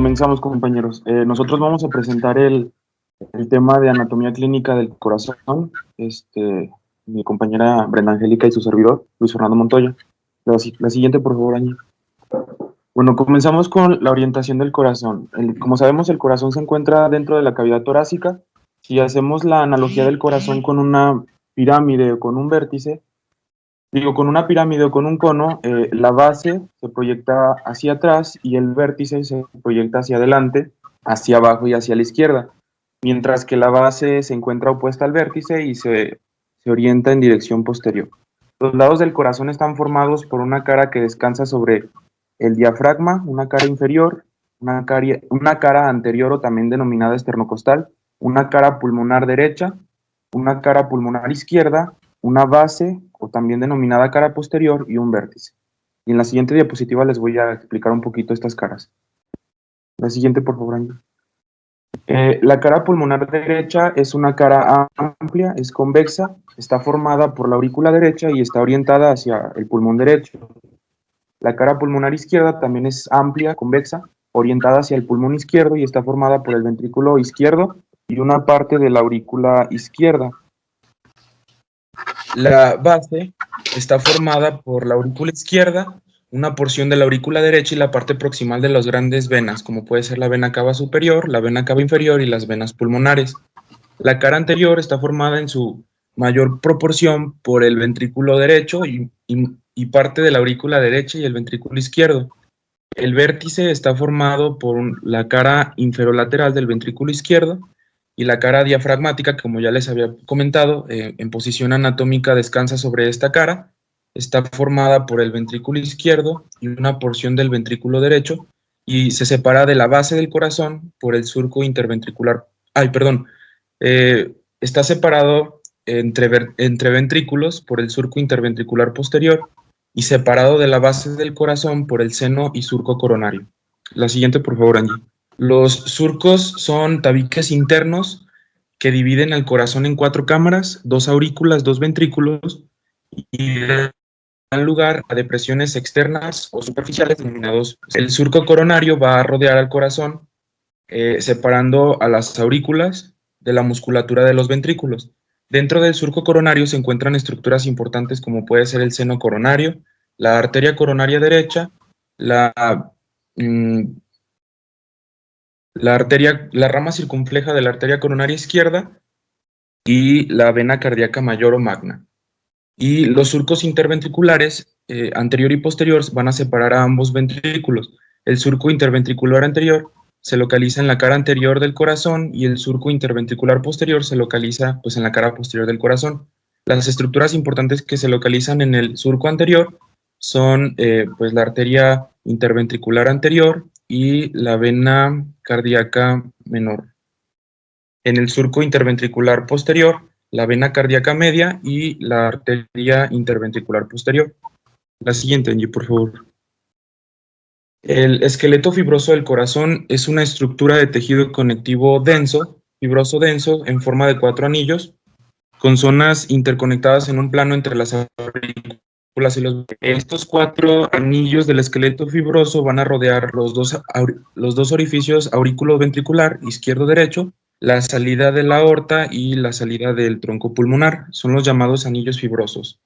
Comenzamos, compañeros. Nosotros vamos a presentar el tema de anatomía clínica del corazón. Mi compañera Brenda Angélica y su servidor, Luis Fernando Montoya. La siguiente, por favor, Angie. Bueno, comenzamos con la orientación del corazón. Como sabemos, el corazón se encuentra dentro de la cavidad torácica. Si hacemos la analogía del corazón con una pirámide o con un vértice, con una pirámide o con un cono, la base se proyecta hacia atrás y el vértice se proyecta hacia adelante, hacia abajo y hacia la izquierda, mientras que la base se encuentra opuesta al vértice y se orienta en dirección posterior. Los lados del corazón están formados por una cara que descansa sobre el diafragma, una cara inferior, una cara anterior o también denominada esternocostal, una cara pulmonar derecha, una cara pulmonar izquierda, una base o también denominada cara posterior y un vértice. Y en la siguiente diapositiva les voy a explicar un poquito estas caras. La siguiente, por favor, Angie. La cara pulmonar derecha es una cara amplia, es convexa, está formada por la aurícula derecha y está orientada hacia el pulmón derecho. La cara pulmonar izquierda también es amplia, convexa, orientada hacia el pulmón izquierdo y está formada por el ventrículo izquierdo y una parte de la aurícula izquierda. La base está formada por la aurícula izquierda, una porción de la aurícula derecha y la parte proximal de las grandes venas, como puede ser la vena cava superior, la vena cava inferior y las venas pulmonares. La cara anterior está formada en su mayor proporción por el ventrículo derecho y parte de la aurícula derecha y el ventrículo izquierdo. El vértice está formado por la cara inferolateral del ventrículo izquierdo y la cara diafragmática, como ya les había comentado, en posición anatómica descansa sobre esta cara. Está formada por el ventrículo izquierdo y una porción del ventrículo derecho y se separa de la base del corazón por el surco interventricular. Está separado entre ventrículos por el surco interventricular posterior y separado de la base del corazón por el seno y surco coronario. La siguiente, por favor, Angie. Los surcos son tabiques internos que dividen el corazón en 4 cámaras, 2 aurículas, 2 ventrículos, y dan lugar a depresiones externas o superficiales denominados. El surco coronario va a rodear al corazón, separando a las aurículas de la musculatura de los ventrículos. Dentro del surco coronario se encuentran estructuras importantes como puede ser el seno coronario, la arteria coronaria derecha, la rama circunfleja de la arteria coronaria izquierda y la vena cardíaca mayor o magna. Y los surcos interventriculares anterior y posterior van a separar a ambos ventrículos. El surco interventricular anterior se localiza en la cara anterior del corazón y el surco interventricular posterior se localiza en la cara posterior del corazón. Las estructuras importantes que se localizan en el surco anterior son la arteria interventricular anterior y la vena cardíaca menor. En el surco interventricular posterior, la vena cardíaca media y la arteria interventricular posterior. La siguiente, Angie, por favor. El esqueleto fibroso del corazón es una estructura de tejido conectivo denso, fibroso denso, en forma de 4 anillos, con zonas interconectadas en un plano entre las aurículas y los... Estos 4 anillos del esqueleto fibroso van a rodear los dos orificios aurículo-ventricular, izquierdo-derecho, la salida de la aorta y la salida del tronco pulmonar. Son los llamados anillos fibrosos.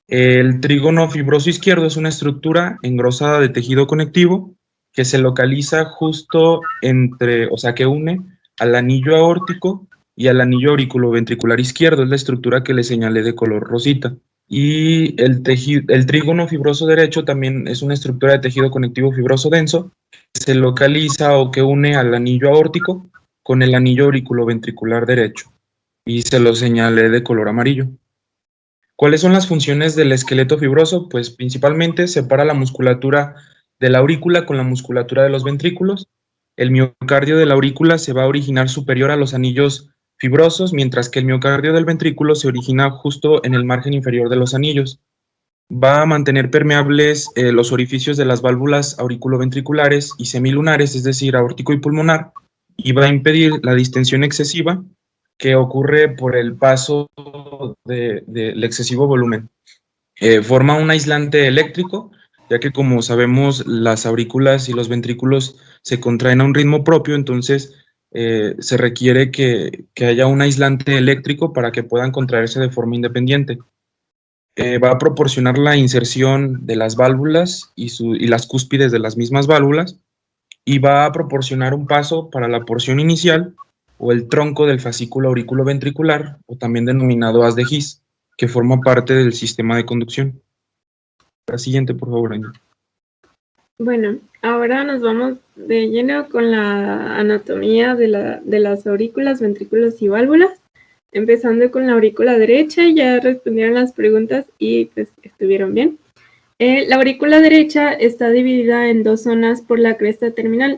El trígono fibroso izquierdo es una estructura engrosada de tejido conectivo que se localiza justo que une al anillo aórtico y al anillo auriculoventricular izquierdo. Es la estructura que le señalé de color rosita. Y el trígono fibroso derecho también es una estructura de tejido conectivo fibroso denso que se localiza o que une al anillo aórtico con el anillo auriculoventricular derecho. Y se lo señalé de color amarillo. ¿Cuáles son las funciones del esqueleto fibroso? Pues principalmente separa la musculatura de la aurícula con la musculatura de los ventrículos. El miocardio de la aurícula se va a originar superior a los anillos fibrosos, mientras que el miocardio del ventrículo se origina justo en el margen inferior de los anillos. Va a mantener permeables los orificios de las válvulas auriculoventriculares y semilunares, es decir, aórtico y pulmonar, y va a impedir la distensión excesiva que ocurre por el paso del excesivo volumen. Forma un aislante eléctrico, ya que como sabemos las aurículas y los ventrículos se contraen a un ritmo propio, entonces se requiere que haya un aislante eléctrico para que puedan contraerse de forma independiente. Va a proporcionar la inserción de las válvulas y las cúspides de las mismas válvulas, y va a proporcionar un paso para la porción inicial o el tronco del fascículo auriculoventricular, o también denominado haz de His, que forma parte del sistema de conducción. La siguiente, por favor, Angie. Bueno, ahora nos vamos de lleno con la anatomía de las aurículas, ventrículos y válvulas. Empezando con la aurícula derecha, ya respondieron las preguntas y pues estuvieron bien. La aurícula derecha está dividida en dos zonas por la cresta terminal.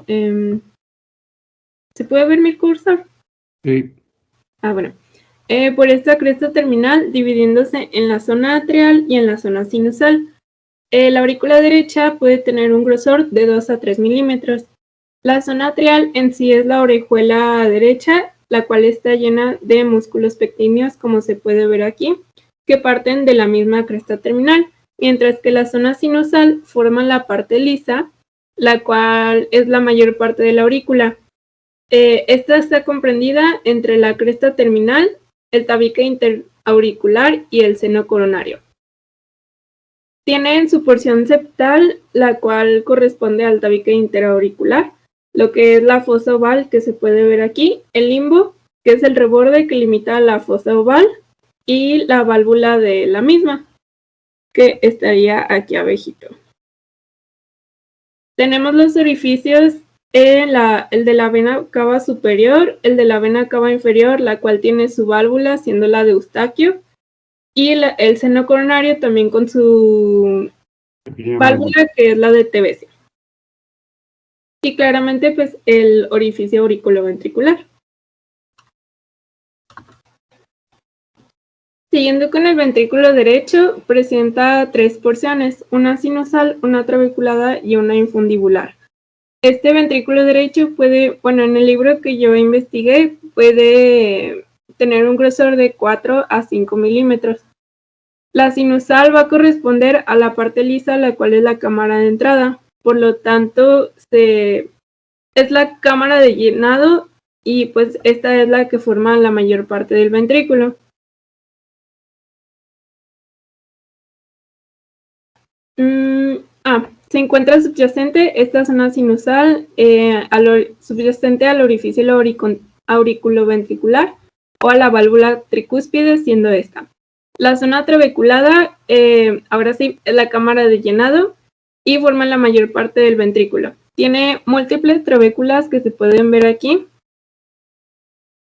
¿Se puede ver mi cursor? Sí. Bueno. Por esta cresta terminal, dividiéndose en la zona atrial y en la zona sinusal. La aurícula derecha puede tener un grosor de 2 a 3 milímetros. La zona atrial en sí es la orejuela derecha, la cual está llena de músculos pectíneos, como se puede ver aquí, que parten de la misma cresta terminal, mientras que la zona sinusal forma la parte lisa, la cual es la mayor parte de la aurícula. Esta está comprendida entre la cresta terminal, el tabique interauricular y el seno coronario. Tiene en su porción septal, la cual corresponde al tabique interauricular, lo que es la fosa oval que se puede ver aquí, el limbo, que es el reborde que limita a la fosa oval, y la válvula de la misma, que estaría aquí abajito. Tenemos los orificios, el de la vena cava superior, el de la vena cava inferior, la cual tiene su válvula, siendo la de Eustaquio, y el seno coronario también con su válvula, que es la de Tevesi. Y claramente, pues, el orificio auriculoventricular. Siguiendo con el ventrículo derecho, presenta tres porciones, una sinusal, una trabeculada y una infundibular. Este ventrículo derecho puede, bueno, en el libro que yo investigué, puede tener un grosor de 4 a 5 milímetros. La sinusal va a corresponder a la parte lisa, la cual es la cámara de entrada. Por lo tanto, es la cámara de llenado y pues esta es la que forma la mayor parte del ventrículo. Se encuentra subyacente esta zona sinusal, subyacente al orificio auriculoventricular o a la válvula tricúspide, siendo esta. La zona trabeculada, ahora sí, es la cámara de llenado y forma la mayor parte del ventrículo. Tiene múltiples trabéculas que se pueden ver aquí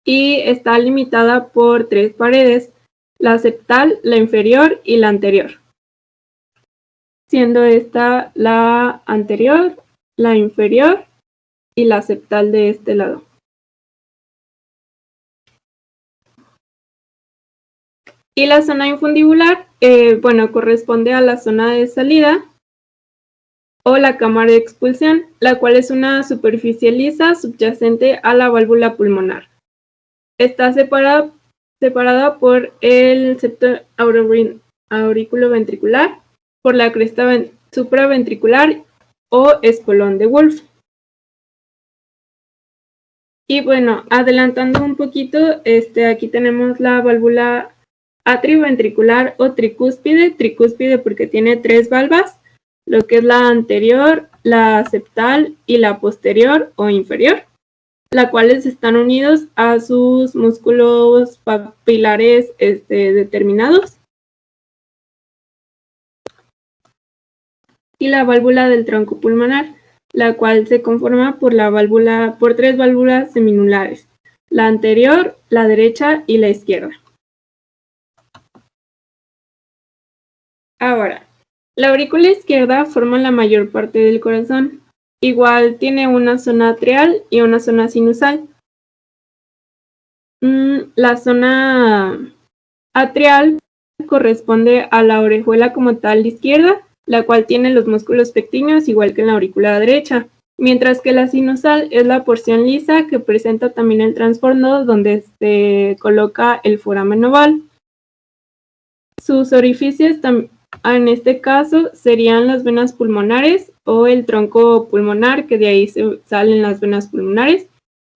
y está limitada por tres paredes, la septal, la inferior y la anterior, siendo esta la anterior, la inferior y la septal de este lado. Y la zona infundibular, bueno, corresponde a la zona de salida o la cámara de expulsión, la cual es una superficie lisa subyacente a la válvula pulmonar. Está separada por el septo auriculoventricular, por la cresta supraventricular o espolón de Wolf. Y bueno, adelantando un poquito, aquí tenemos la válvula atrioventricular o tricúspide porque tiene tres valvas, lo que es la anterior, la septal y la posterior o inferior, las cuales están unidos a sus músculos papilares determinados. Y la válvula del tronco pulmonar, la cual se conforma por tres válvulas seminulares, la anterior, la derecha y la izquierda. Ahora, la aurícula izquierda forma la mayor parte del corazón. Igual tiene una zona atrial y una zona sinusal. La zona atrial corresponde a la orejuela como tal izquierda, la cual tiene los músculos pectíneos igual que en la aurícula derecha, mientras que la sinusal es la porción lisa que presenta también el trasfondo donde se coloca el foramen oval. Sus orificios en este caso serían las venas pulmonares o el tronco pulmonar, que de ahí salen las venas pulmonares,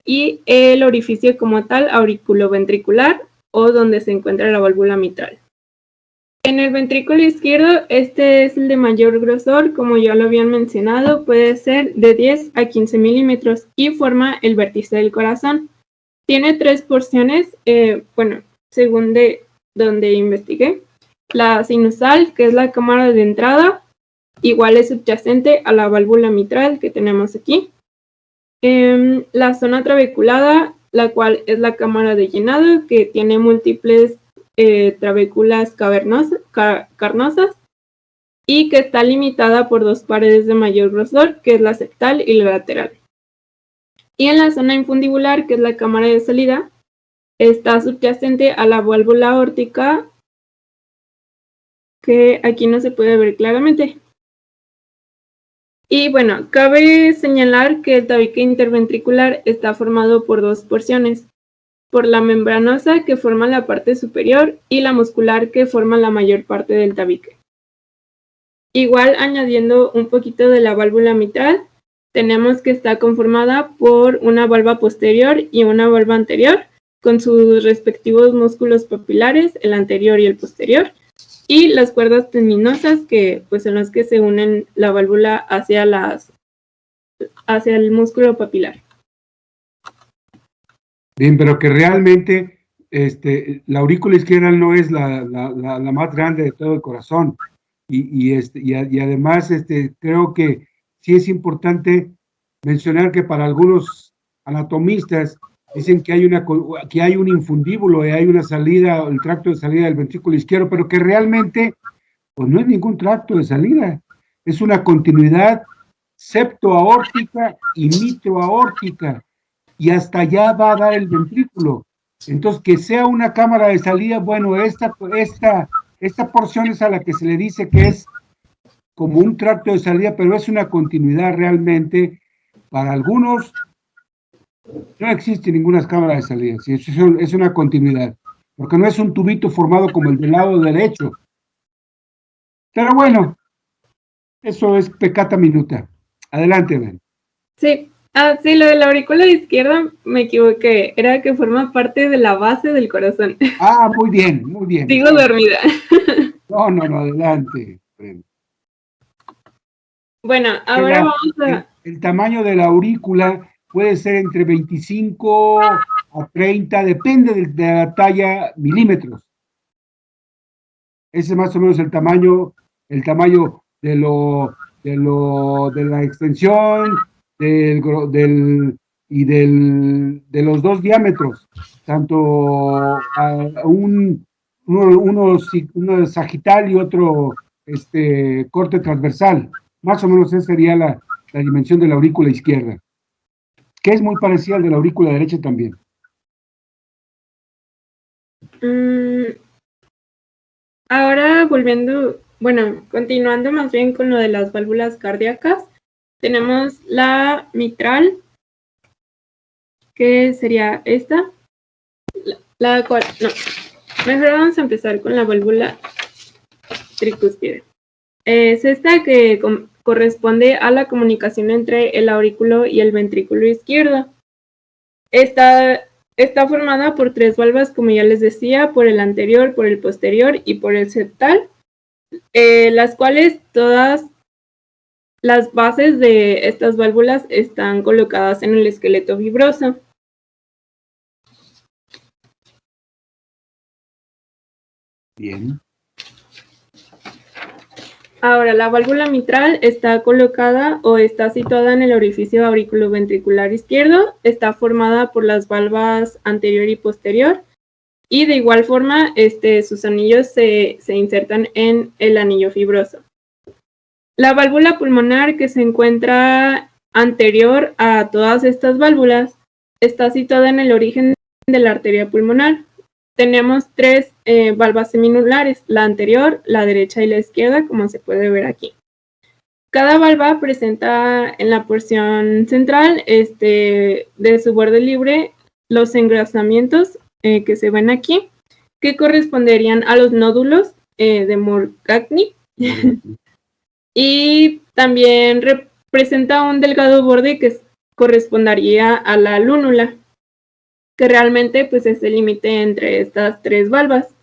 y el orificio como tal, auriculoventricular, o donde se encuentra la válvula mitral. En el ventrículo izquierdo, este es el de mayor grosor, como ya lo habían mencionado, puede ser de 10 a 15 milímetros y forma el vértice del corazón. Tiene 3 porciones, según de donde investigué. La sinusal, que es la cámara de entrada, igual es subyacente a la válvula mitral que tenemos aquí. La zona trabeculada, la cual es la cámara de llenado, que tiene múltiples trabéculas carnosas y que está limitada por 2 paredes de mayor grosor, que es la septal y la lateral. Y en la zona infundibular, que es la cámara de salida, está subyacente a la válvula aórtica, que aquí no se puede ver claramente. Y bueno, cabe señalar que el tabique interventricular está formado por 2 porciones, por la membranosa, que forma la parte superior, y la muscular, que forma la mayor parte del tabique. Igual, añadiendo un poquito de la válvula mitral, tenemos que está conformada por una valva posterior y una valva anterior, con sus respectivos músculos papilares, el anterior y el posterior, y las cuerdas tendinosas, que pues son las que se unen la válvula hacia el músculo papilar. Bien, pero que realmente la aurícula izquierda no es la más grande de todo el corazón. Y además creo que sí es importante mencionar que para algunos anatomistas dicen que hay un infundíbulo y hay una salida, el tracto de salida del ventrículo izquierdo, pero que realmente pues no es ningún tracto de salida, es una continuidad septoaórtica y mitroaórtica, y hasta allá va a dar el ventrículo. Entonces, que sea una cámara de salida, bueno, esta porción es a la que se le dice que es como un tracto de salida, pero es una continuidad realmente. Para algunos no existe ninguna cámara de salida, ¿sí? Es una continuidad, porque no es un tubito formado como el del lado derecho. Pero bueno, eso es peccata minuta. Adelante, Ben. Sí, lo de la aurícula izquierda me equivoqué, era que forma parte de la base del corazón. Ah, muy bien, muy bien. Sigo dormida. No, adelante. Ben. Bueno, ahora vamos a... El tamaño de la aurícula puede ser entre 25 a 30, depende de la talla, milímetros. Ese es más o menos el tamaño de la extensión de los 2 diámetros, tanto uno sagital y otro corte transversal. Más o menos esa sería la dimensión de la aurícula izquierda, que es muy parecida al de la aurícula derecha también. Ahora continuando más bien con lo de las válvulas cardíacas, tenemos la mitral, que sería esta, mejor vamos a empezar con la válvula tricúspide. Es esta que corresponde a la comunicación entre el aurículo y el ventrículo izquierdo. Está formada por 3 valvas, como ya les decía, por el anterior, por el posterior y por el septal, las cuales todas las bases de estas válvulas están colocadas en el esqueleto fibroso. Bien. Ahora, la válvula mitral está colocada o está situada en el orificio auriculoventricular izquierdo, está formada por las valvas anterior y posterior, y de igual forma sus anillos se insertan en el anillo fibroso. La válvula pulmonar, que se encuentra anterior a todas estas válvulas, está situada en el origen de la arteria pulmonar. Tenemos 3 valvas seminulares, la anterior, la derecha y la izquierda, como se puede ver aquí. Cada valva presenta en la porción central de su borde libre los engrosamientos que se ven aquí, que corresponderían a los nódulos de Morgagni, Y también representa un delgado borde que correspondería a la lúnula, que realmente pues es el límite entre estas tres valvas.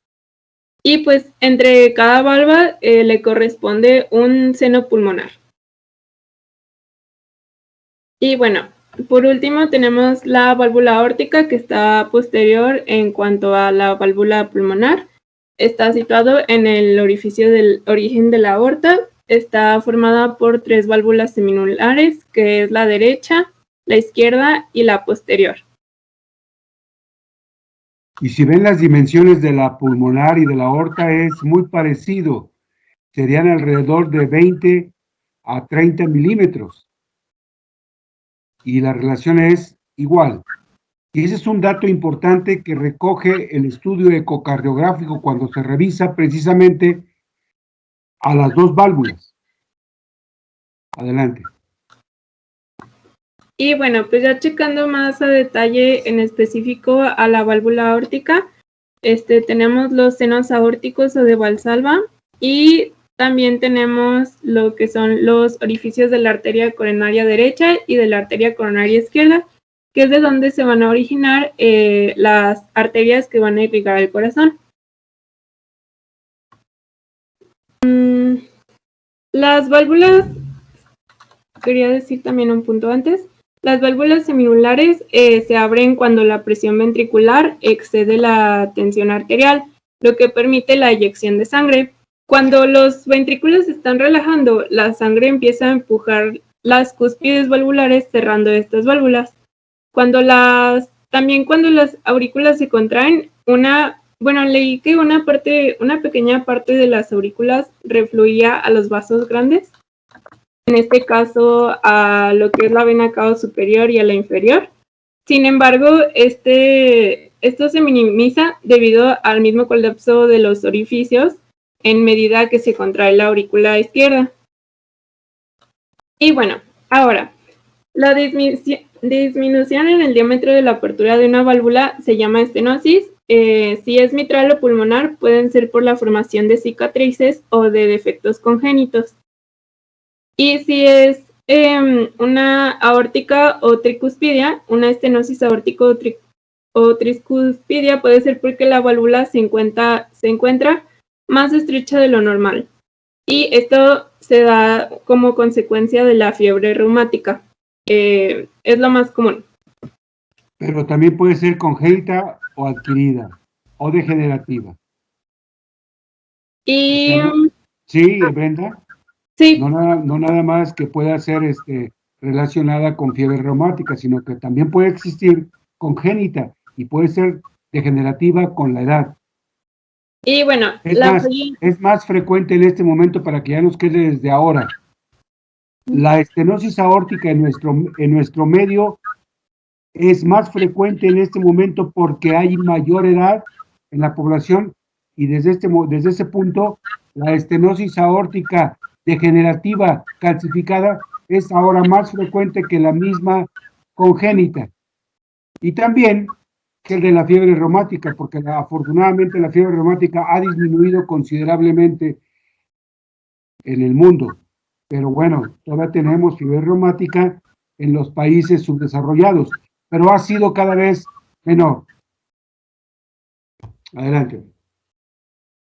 Y pues entre cada valva le corresponde un seno pulmonar. Y bueno, por último tenemos la válvula aórtica, que está posterior en cuanto a la válvula pulmonar. Está situado en el orificio del origen de la aorta. Está formada por tres válvulas seminulares, que es la derecha, la izquierda y la posterior. Y si ven las dimensiones de la pulmonar y de la aorta, es muy parecido. Serían alrededor de 20 a 30 milímetros. Y la relación es igual. Y ese es un dato importante que recoge el estudio ecocardiográfico cuando se revisa precisamente a las dos válvulas. Adelante. Y bueno, pues ya checando más a detalle en específico a la válvula aórtica, tenemos los senos aórticos o de Valsalva, y también tenemos lo que son los orificios de la arteria coronaria derecha y de la arteria coronaria izquierda, que es de donde se van a originar las arterias que van a irrigar el corazón. Las válvulas, quería decir también un punto antes, las válvulas seminulares se abren cuando la presión ventricular excede la tensión arterial, lo que permite la eyección de sangre. Cuando los ventrículos se están relajando, la sangre empieza a empujar las cúspides valvulares cerrando estas válvulas. También cuando las aurículas se contraen, leí que una pequeña parte de las aurículas refluía a los vasos grandes, en este caso a lo que es la vena cava superior y a la inferior. Sin embargo, esto se minimiza debido al mismo colapso de los orificios en medida que se contrae la aurícula izquierda. Y bueno, ahora, la disminución en el diámetro de la apertura de una válvula se llama estenosis. Si es mitral o pulmonar, pueden ser por la formación de cicatrices o de defectos congénitos. Y si es una aórtica o tricuspidia, una estenosis aórtica o tricuspidia puede ser porque la válvula se encuentra más estrecha de lo normal. Y esto se da como consecuencia de la fiebre reumática. Es lo más común. Pero también puede ser congénita o adquirida o degenerativa. Y sí, Brenda. Sí. No nada más que pueda ser relacionada con fiebre reumática, sino que también puede existir congénita y puede ser degenerativa con la edad. Y bueno, es más frecuente en este momento, para que ya nos quede desde ahora. La estenosis aórtica en nuestro medio es más frecuente en este momento porque hay mayor edad en la población, y desde ese punto la estenosis aórtica degenerativa calcificada es ahora más frecuente que la misma congénita. Y también que el de la fiebre reumática, porque afortunadamente la fiebre reumática ha disminuido considerablemente en el mundo. Pero bueno, todavía tenemos fiebre reumática en los países subdesarrollados, pero ha sido cada vez menor. Adelante.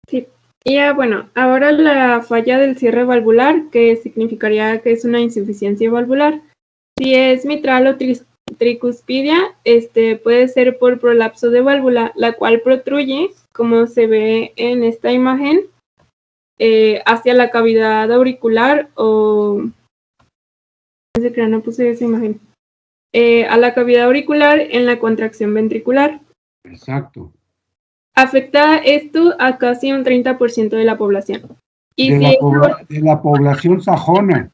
Sí. Y bueno, ahora la falla del cierre valvular, que significaría que es una insuficiencia valvular. Si es mitral o tricuspidia, puede ser por prolapso de válvula, la cual protruye, como se ve en esta imagen, hacia la cavidad auricular o... No puse esa imagen. A la cavidad auricular en la contracción ventricular. Exacto. Afecta esto a casi un 30% de la población. Y de la población sajona,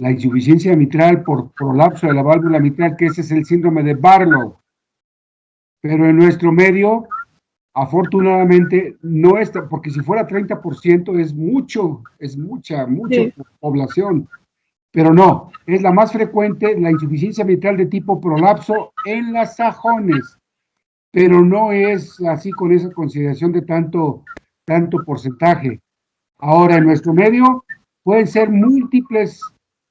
la insuficiencia mitral por prolapso de la válvula mitral, que ese es el síndrome de Barlow. Pero en nuestro medio, afortunadamente, no está, porque si fuera 30% es mucha sí. Población. Pero no, es la más frecuente, la insuficiencia mitral de tipo prolapso en las sajones, pero no es así con esa consideración de tanto porcentaje. Ahora, en nuestro medio pueden ser múltiples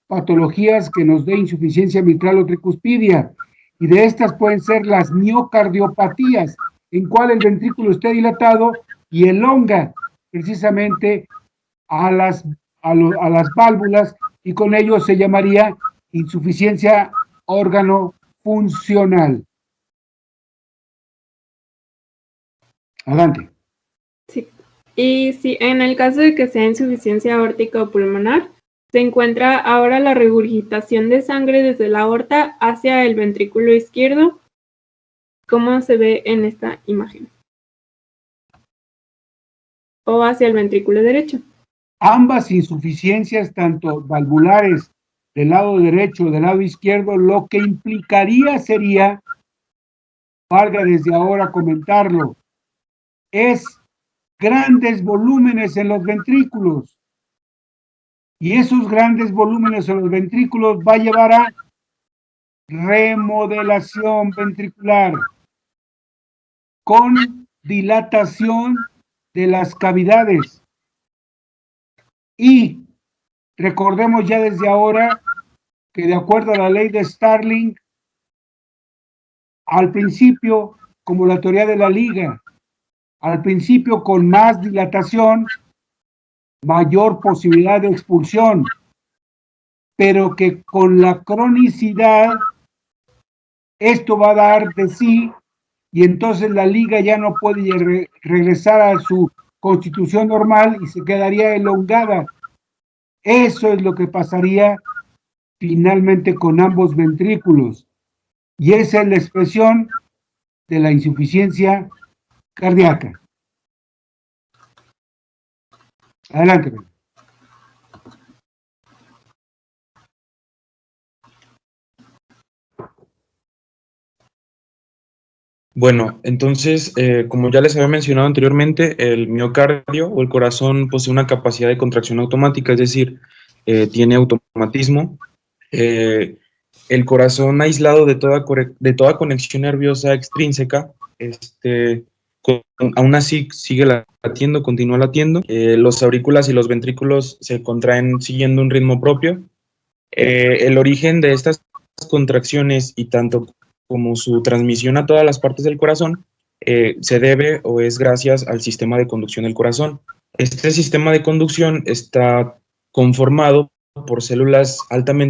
patologías que nos dé insuficiencia mitral o tricuspidia, y de estas pueden ser las miocardiopatías, en cual el ventrículo esté dilatado y elonga precisamente a las válvulas, y con ello se llamaría insuficiencia órgano funcional. Adelante. Sí. Y si en el caso de que sea insuficiencia aórtica o pulmonar, se encuentra ahora la regurgitación de sangre desde la aorta hacia el ventrículo izquierdo, como se ve en esta imagen, o hacia el ventrículo derecho. Ambas insuficiencias, tanto valvulares del lado derecho o del lado izquierdo, lo que implicaría sería, valga desde ahora comentarlo, es grandes volúmenes en los ventrículos. Y esos grandes volúmenes en los ventrículos va a llevar a remodelación ventricular con dilatación de las cavidades. Y recordemos ya desde ahora que de acuerdo a la ley de Starling, al principio, como la teoría de la liga, al principio con más dilatación, mayor posibilidad de expulsión, pero que con la cronicidad esto va a dar de sí, y entonces la liga ya no puede regresar a su constitución normal y se quedaría elongada. Eso es lo que pasaría finalmente con ambos ventrículos, y esa es la expresión de la insuficiencia cardíaca. Adelante. Bueno, entonces, como ya les había mencionado anteriormente, el miocardio o el corazón posee una capacidad de contracción automática, es decir, tiene automatismo. El corazón aislado de toda conexión nerviosa extrínseca, aún así sigue latiendo, continúa latiendo. Los aurículas y los ventrículos se contraen siguiendo un ritmo propio. El origen de estas contracciones y tanto como su transmisión a todas las partes del corazón se debe o es gracias al sistema de conducción del corazón. Este sistema de conducción está conformado por células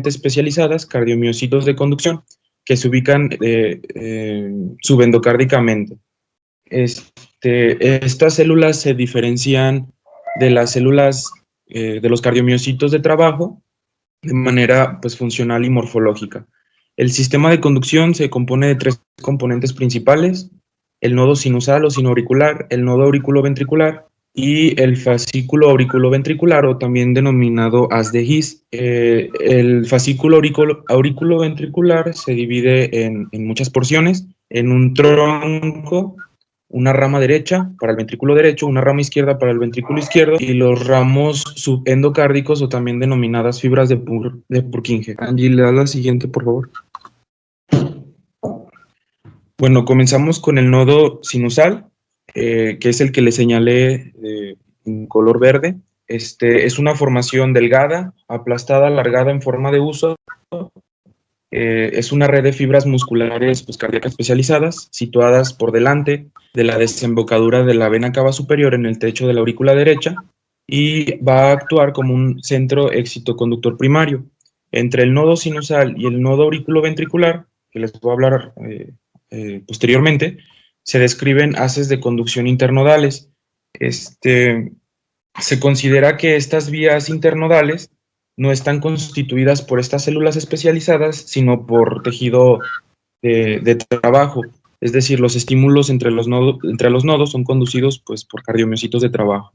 especializadas, cardiomiocitos de conducción, que se ubican subendocárdicamente. Estas células se diferencian de las células de los cardiomiocitos de trabajo de manera pues, funcional y morfológica. El sistema de conducción se compone de tres componentes principales: el nodo sinusal o sinoauricular, el nodo auriculoventricular y el fascículo auriculoventricular, o también denominado haz de His. El fascículo auriculoventricular se divide en muchas porciones, en un tronco, una rama derecha para el ventrículo derecho, una rama izquierda para el ventrículo izquierdo, y los ramos subendocárdicos, o también denominadas fibras de Purkinje. Angie, le da la siguiente, por favor. Bueno, comenzamos con el nodo sinusal, que es el que le señalé en color verde. Es una formación delgada, aplastada, alargada en forma de uso. Es una red de fibras musculares pues, cardíacas especializadas, situadas por delante de la desembocadura de la vena cava superior en el techo de la aurícula derecha, y va a actuar como un centro excitoconductor primario. Entre el nodo sinusal y el nodo auriculoventricular, que les voy a hablar posteriormente, se describen haces de conducción internodales. Se considera que estas vías internodales no están constituidas por estas células especializadas, sino por tejido de trabajo. Es decir, los estímulos entre los nodos son conducidos pues, por cardiomiocitos de trabajo.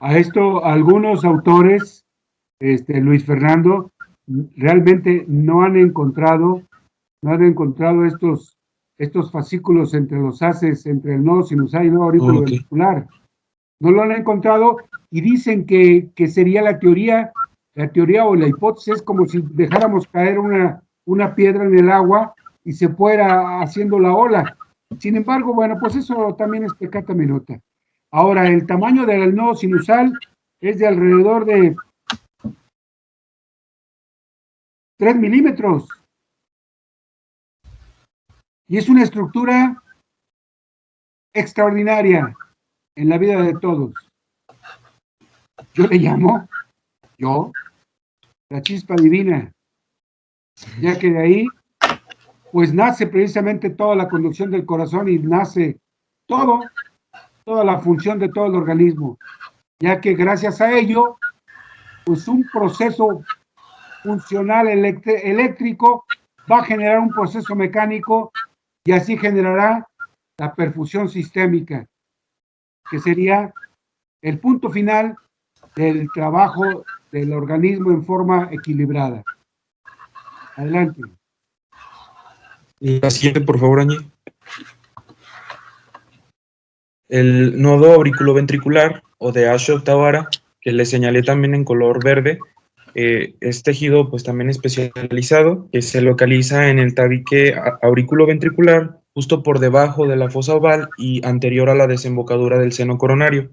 A esto, algunos autores, Luis Fernando, realmente no han encontrado estos fascículos entre los haces, entre el nodo sinusal y el nodo auriculoventricular. Okay. No lo han encontrado, y dicen que sería la teoría o la hipótesis, es como si dejáramos caer una piedra en el agua y se fuera haciendo la ola. Sin embargo, bueno, pues eso también es pecata minota. Ahora, el tamaño del nodo sinusal es de alrededor de 3 milímetros. Y es una estructura extraordinaria en la vida de todos. Yo le llamo, la chispa divina, ya que de ahí, pues nace precisamente toda la conducción del corazón y nace toda la función de todo el organismo, ya que gracias a ello, pues un proceso funcional eléctrico va a generar un proceso mecánico y así generará la perfusión sistémica, que sería el punto final del trabajo del organismo en forma equilibrada. Adelante. La siguiente, por favor, Angie. El nodo auriculoventricular o de Ashok-Tawara, que le señalé también en color verde, es tejido pues también especializado, que se localiza en el tabique auriculoventricular, justo por debajo de la fosa oval y anterior a la desembocadura del seno coronario.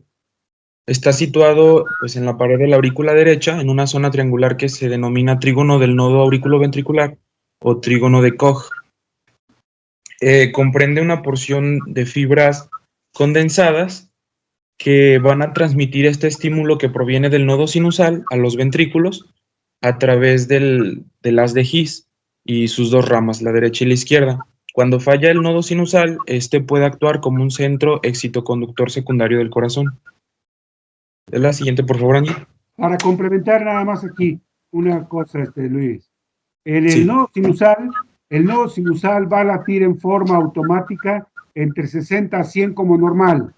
Está situado pues, en la pared de la aurícula derecha, en una zona triangular que se denomina trígono del nodo auriculoventricular o trígono de Koch. Comprende una porción de fibras condensadas que van a transmitir este estímulo que proviene del nodo sinusal a los ventrículos a través del haz de His y sus dos ramas, la derecha y la izquierda. Cuando falla el nodo sinusal, este puede actuar como un centro excitoconductor secundario del corazón. Es la siguiente, por favor, Angie. Para complementar nada más aquí una cosa, Luis. En Sí. el nodo sinusal va a latir en forma automática entre 60 a 100 como normal.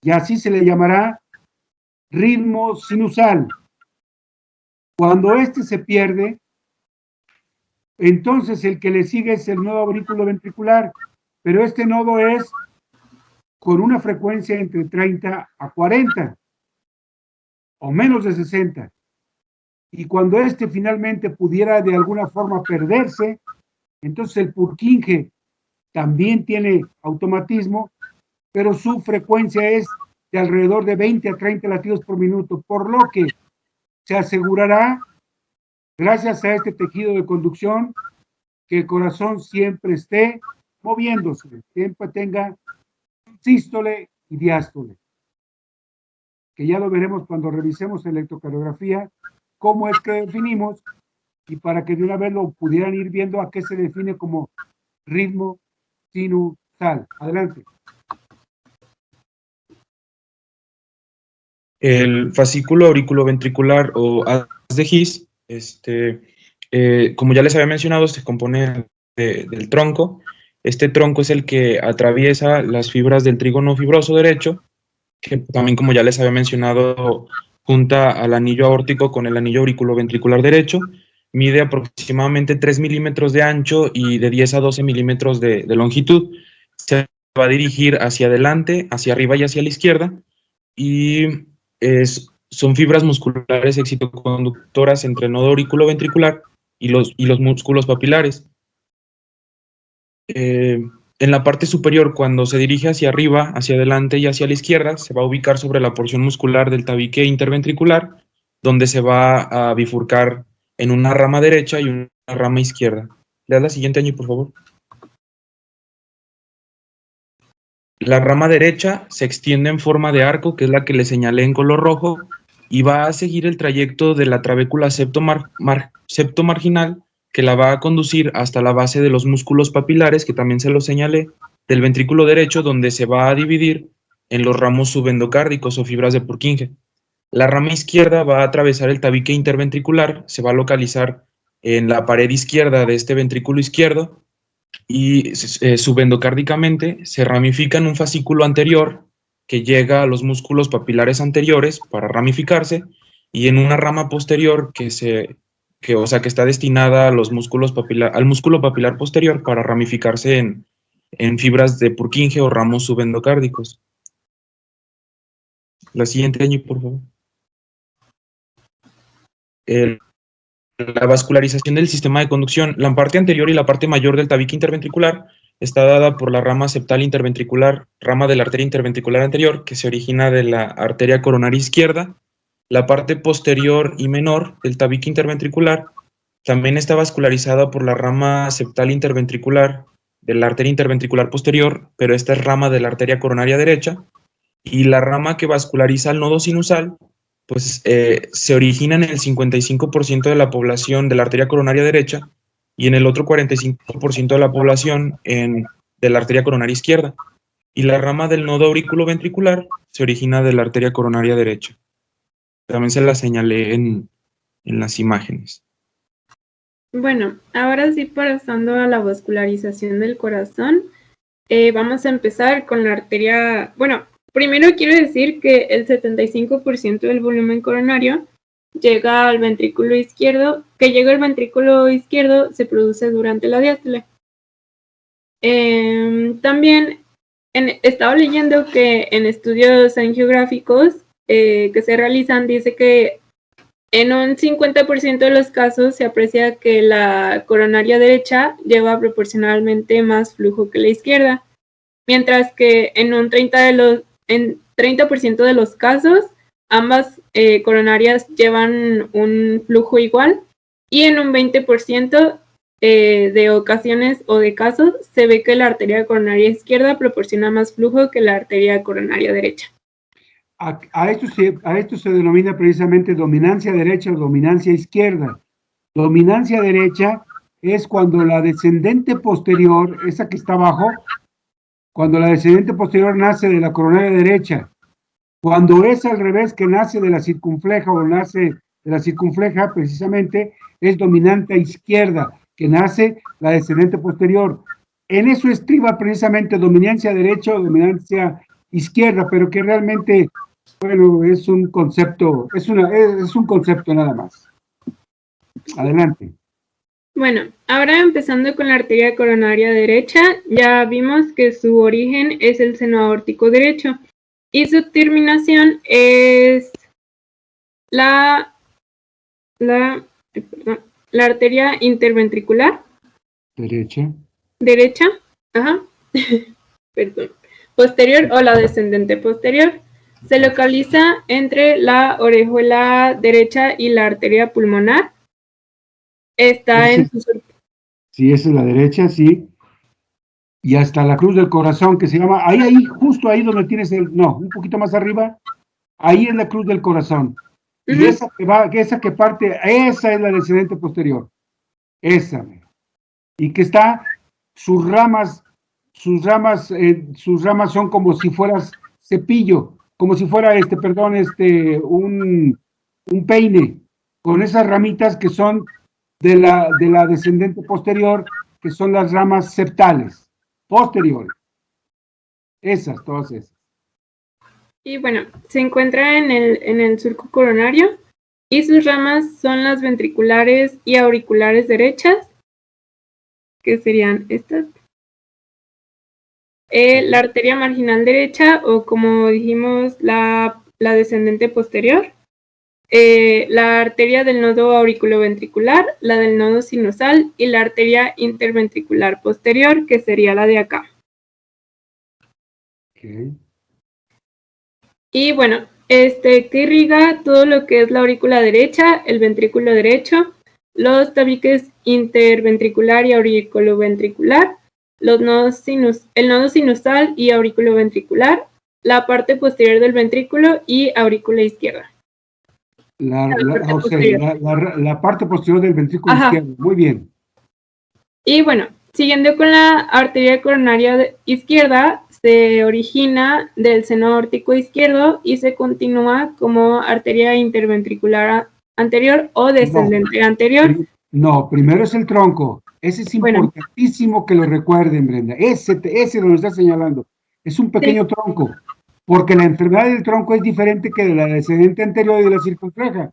Y así se le llamará ritmo sinusal. Cuando este se pierde, entonces el que le sigue es el nodo auriculoventricular, pero este nodo es con una frecuencia entre 30 a 40 o menos de 60. Y cuando este finalmente pudiera de alguna forma perderse, entonces el Purkinje también tiene automatismo, pero su frecuencia es de alrededor de 20 a 30 latidos por minuto, por lo que se asegurará, gracias a este tejido de conducción, que el corazón siempre esté moviéndose, siempre tenga sístole y diástole, que ya lo veremos cuando revisemos electrocardiografía, cómo es que definimos, y para que de una vez lo pudieran ir viendo a qué se define como ritmo sinusal. Adelante. El fascículo auriculoventricular o haz de His, como ya les había mencionado, se compone del tronco. Este tronco es el que atraviesa las fibras del trígono fibroso derecho, que también, como ya les había mencionado, junta al anillo aórtico con el anillo auriculoventricular derecho. Mide aproximadamente 3 milímetros de ancho y de 10 a 12 milímetros de longitud. Se va a dirigir hacia adelante, hacia arriba y hacia la izquierda. Y son fibras musculares excitoconductoras entre el nodo auriculoventricular y los músculos papilares. En la parte superior, cuando se dirige hacia arriba, hacia adelante y hacia la izquierda, se va a ubicar sobre la porción muscular del tabique interventricular, donde se va a bifurcar en una rama derecha y una rama izquierda. Le das la siguiente, Angie, por favor. La rama derecha se extiende en forma de arco, que es la que le señalé en color rojo, y va a seguir el trayecto de la trabécula septomarginal, que la va a conducir hasta la base de los músculos papilares, que también se los señalé, del ventrículo derecho, donde se va a dividir en los ramos subendocárdicos o fibras de Purkinje. La rama izquierda va a atravesar el tabique interventricular, se va a localizar en la pared izquierda de este ventrículo izquierdo, y subendocárdicamente se ramifica en un fascículo anterior que llega a los músculos papilares anteriores para ramificarse, y en una rama posterior que está destinada a los músculos al músculo papilar posterior para ramificarse en fibras de Purkinje o ramos subendocárdicos. La siguiente, Angie, por favor. La vascularización del sistema de conducción. La parte anterior y la parte mayor del tabique interventricular está dada por la rama septal interventricular, rama de la arteria interventricular anterior, que se origina de la arteria coronaria izquierda. La parte posterior y menor del tabique interventricular también está vascularizada por la rama septal interventricular de la arteria interventricular posterior, pero esta es rama de la arteria coronaria derecha, y la rama que vasculariza el nodo sinusal, pues se origina en el 55% de la población de la arteria coronaria derecha y en el otro 45% de la población de la arteria coronaria izquierda. Y la rama del nodo auriculoventricular se origina de la arteria coronaria derecha. También se la señalé en las imágenes. Bueno, ahora sí, pasando a la vascularización del corazón, vamos a empezar con la arteria. Bueno, primero quiero decir que el 75% del volumen coronario llega al ventrículo izquierdo, se produce durante la diástole. También estaba leyendo que en estudios angiográficos que se realizan, dice que en un 50% de los casos se aprecia que la coronaria derecha lleva proporcionalmente más flujo que la izquierda, mientras que en un 30% de los casos ambas coronarias llevan un flujo igual, y en un 20% de ocasiones o de casos se ve que la arteria coronaria izquierda proporciona más flujo que la arteria coronaria derecha. A esto se denomina precisamente dominancia derecha o dominancia izquierda. Dominancia derecha es cuando la descendente posterior, esa que está abajo, cuando la descendente posterior nace de la coronaria derecha. Cuando es al revés, que nace de la circunfleja o nace de la circunfleja, precisamente, es dominante izquierda, que nace la descendente posterior. En eso estriba precisamente dominancia derecha o dominancia izquierda, pero que realmente, bueno, es un concepto, es un concepto nada más. Adelante. Bueno, ahora empezando con la arteria coronaria derecha, ya vimos que su origen es el seno aórtico derecho y su terminación es la arteria interventricular derecha, ajá, perdón, posterior o la descendente posterior. Se localiza entre la orejuela derecha y la arteria pulmonar. Está en su... Sí, esa es la derecha, sí. Y hasta la cruz del corazón, que se llama, ahí, justo ahí donde tienes un poquito más arriba, ahí es la cruz del corazón. Y esa que parte, esa es la descendente posterior. Esa. Y que está, sus ramas son como si fueras cepillo, como si fuera un peine, con esas ramitas que son de la descendente posterior, que son las ramas septales, posteriores. Todas esas. Y bueno, se encuentra en el surco coronario y sus ramas son las ventriculares y auriculares derechas, que serían estas. La arteria marginal derecha, o como dijimos, la descendente posterior. La arteria del nodo auriculoventricular, la del nodo sinusal y la arteria interventricular posterior, que sería la de acá. Okay. Y bueno, que irriga todo lo que es la aurícula derecha, el ventrículo derecho, los tabiques interventricular y auriculoventricular, el nodo sinusal y auriculoventricular, la parte posterior del ventrículo y aurícula izquierda. La parte posterior del ventrículo izquierdo, muy bien. Y bueno, siguiendo con la arteria coronaria izquierda, se origina del seno aórtico izquierdo y se continúa como arteria interventricular anterior o descendente anterior. No, primero es el tronco. Ese es importantísimo que lo recuerden, Brenda. Ese lo está señalando. Es un pequeño tronco, porque la enfermedad del tronco es diferente que de la descendente anterior y de la circunfleja,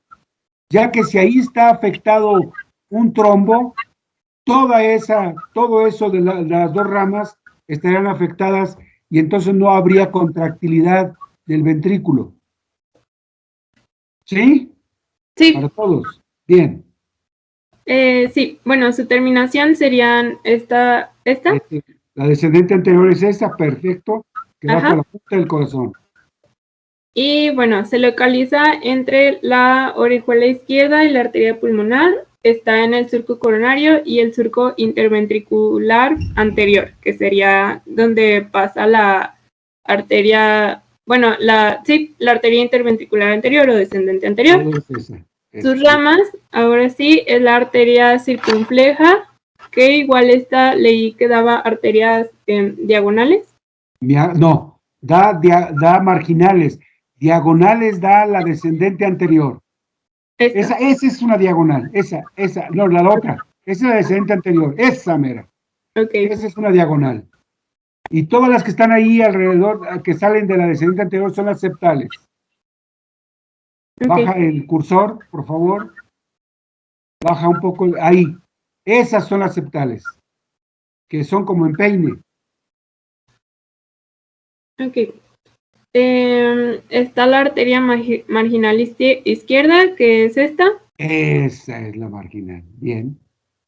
ya que si ahí está afectado un trombo, todo eso de las dos ramas estarían afectadas y entonces no habría contractilidad del ventrículo. ¿Sí? Sí. Para todos. Bien. Sí, bueno, su terminación serían esta. La descendente anterior es esa, perfecto, que va Ajá. hasta la punta del corazón. Y bueno, se localiza entre la orejuela izquierda y la arteria pulmonar. Está en el surco coronario y el surco interventricular anterior, que sería donde pasa la arteria, bueno, la arteria interventricular anterior o descendente anterior. Es esa. Sus ramas, ahora sí, es la arteria circunfleja, que igual esta leí que daba arterias diagonales. No, da marginales. Diagonales da la descendente anterior. Esa es una diagonal. No, la otra. Esa es la descendente anterior. Esa mera. Okay. Esa es una diagonal. Y todas las que están ahí alrededor, que salen de la descendente anterior, son las septales. Okay. Baja el cursor, por favor. Baja un poco. Ahí. Esas son las septales. Que son como en peine. Ok. Está la arteria marginal izquierda, que es esta. Esa es la marginal. Bien.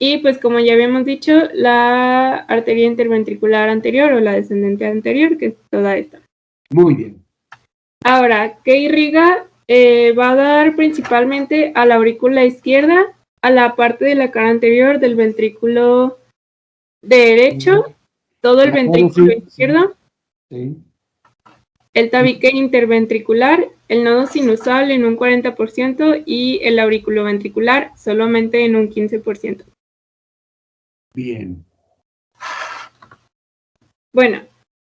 Y pues como ya habíamos dicho, la arteria interventricular anterior o la descendente anterior, que es toda esta. Muy bien. Ahora, ¿qué irriga? Va a dar principalmente a la aurícula izquierda, a la parte de la cara anterior del ventrículo derecho, todo el ventrículo izquierdo. Sí. El tabique interventricular, el nodo sinusal en un 40% y el auriculoventricular solamente en un 15%. Bien. Bueno,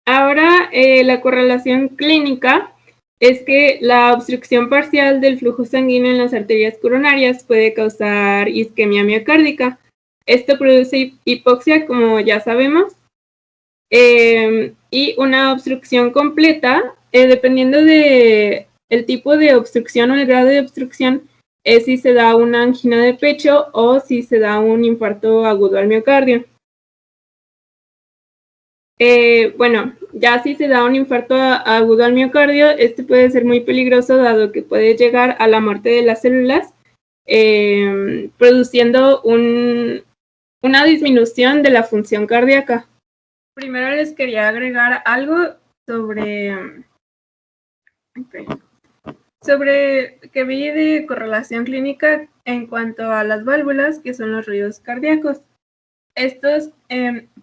ahora la correlación clínica es que la obstrucción parcial del flujo sanguíneo en las arterias coronarias puede causar isquemia miocárdica. Esto produce hipoxia, como ya sabemos, y una obstrucción completa, dependiendo de el tipo de obstrucción o el grado de obstrucción, es si se da una angina de pecho o si se da un infarto agudo al miocardio. Bueno, ya si se da un infarto agudo al miocardio, este puede ser muy peligroso dado que puede llegar a la muerte de las células, produciendo una disminución de la función cardíaca. Primero les quería agregar algo sobre que vi de correlación clínica en cuanto a las válvulas, que son los ruidos cardíacos. Estos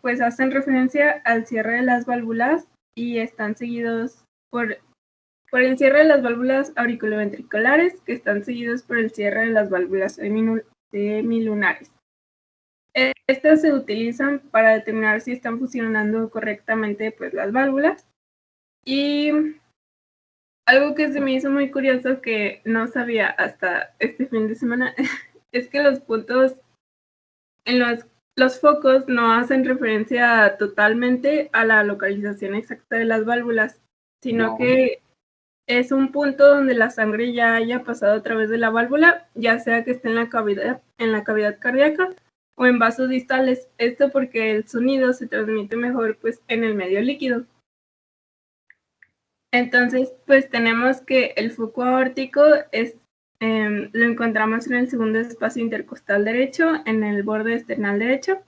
pues hacen referencia al cierre de las válvulas y están seguidos por el cierre de las válvulas auriculoventriculares, que están seguidos por el cierre de las válvulas semilunares. Estas se utilizan para determinar si están funcionando correctamente pues, las válvulas. Y algo que se me hizo muy curioso que no sabía hasta este fin de semana es que los puntos en los focos no hacen referencia totalmente a la localización exacta de las válvulas, sino que es un punto donde la sangre ya haya pasado a través de la válvula, ya sea que esté en la cavidad cardíaca o en vasos distales. Esto porque el sonido se transmite mejor pues en el medio líquido. Entonces, pues tenemos que el foco aórtico lo encontramos en el segundo espacio intercostal derecho, en el borde esternal derecho.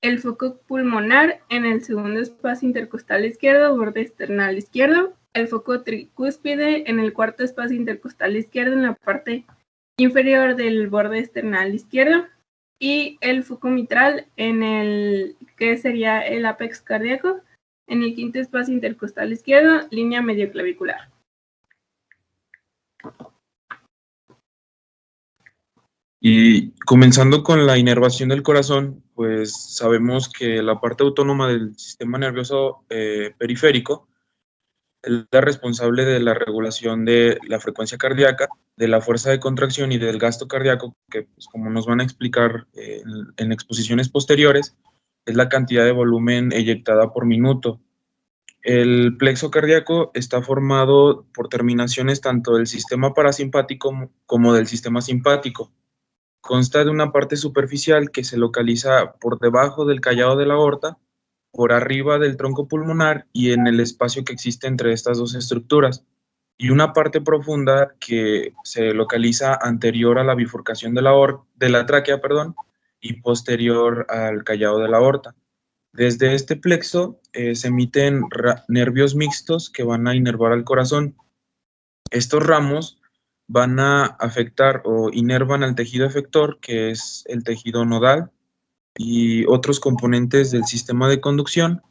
El foco pulmonar en el segundo espacio intercostal izquierdo, borde esternal izquierdo. El foco tricúspide en el cuarto espacio intercostal izquierdo, en la parte inferior del borde esternal izquierdo. Y el foco mitral en el que sería el ápex cardíaco, en el quinto espacio intercostal izquierdo, línea medioclavicular. Y comenzando con la inervación del corazón, pues sabemos que la parte autónoma del sistema nervioso periférico es la responsable de la regulación de la frecuencia cardíaca, de la fuerza de contracción y del gasto cardíaco, que pues, como nos van a explicar en exposiciones posteriores, es la cantidad de volumen eyectada por minuto. El plexo cardíaco está formado por terminaciones tanto del sistema parasimpático como del sistema simpático. Consta de una parte superficial que se localiza por debajo del callado de la aorta, por arriba del tronco pulmonar y en el espacio que existe entre estas dos estructuras, y una parte profunda que se localiza anterior a la bifurcación de la tráquea, y posterior al callado de la aorta. Desde este plexo se emiten nervios mixtos que van a inervar al corazón. Estos ramos van a afectar o inervan al tejido efector, que es el tejido nodal, y otros componentes del sistema de conducción,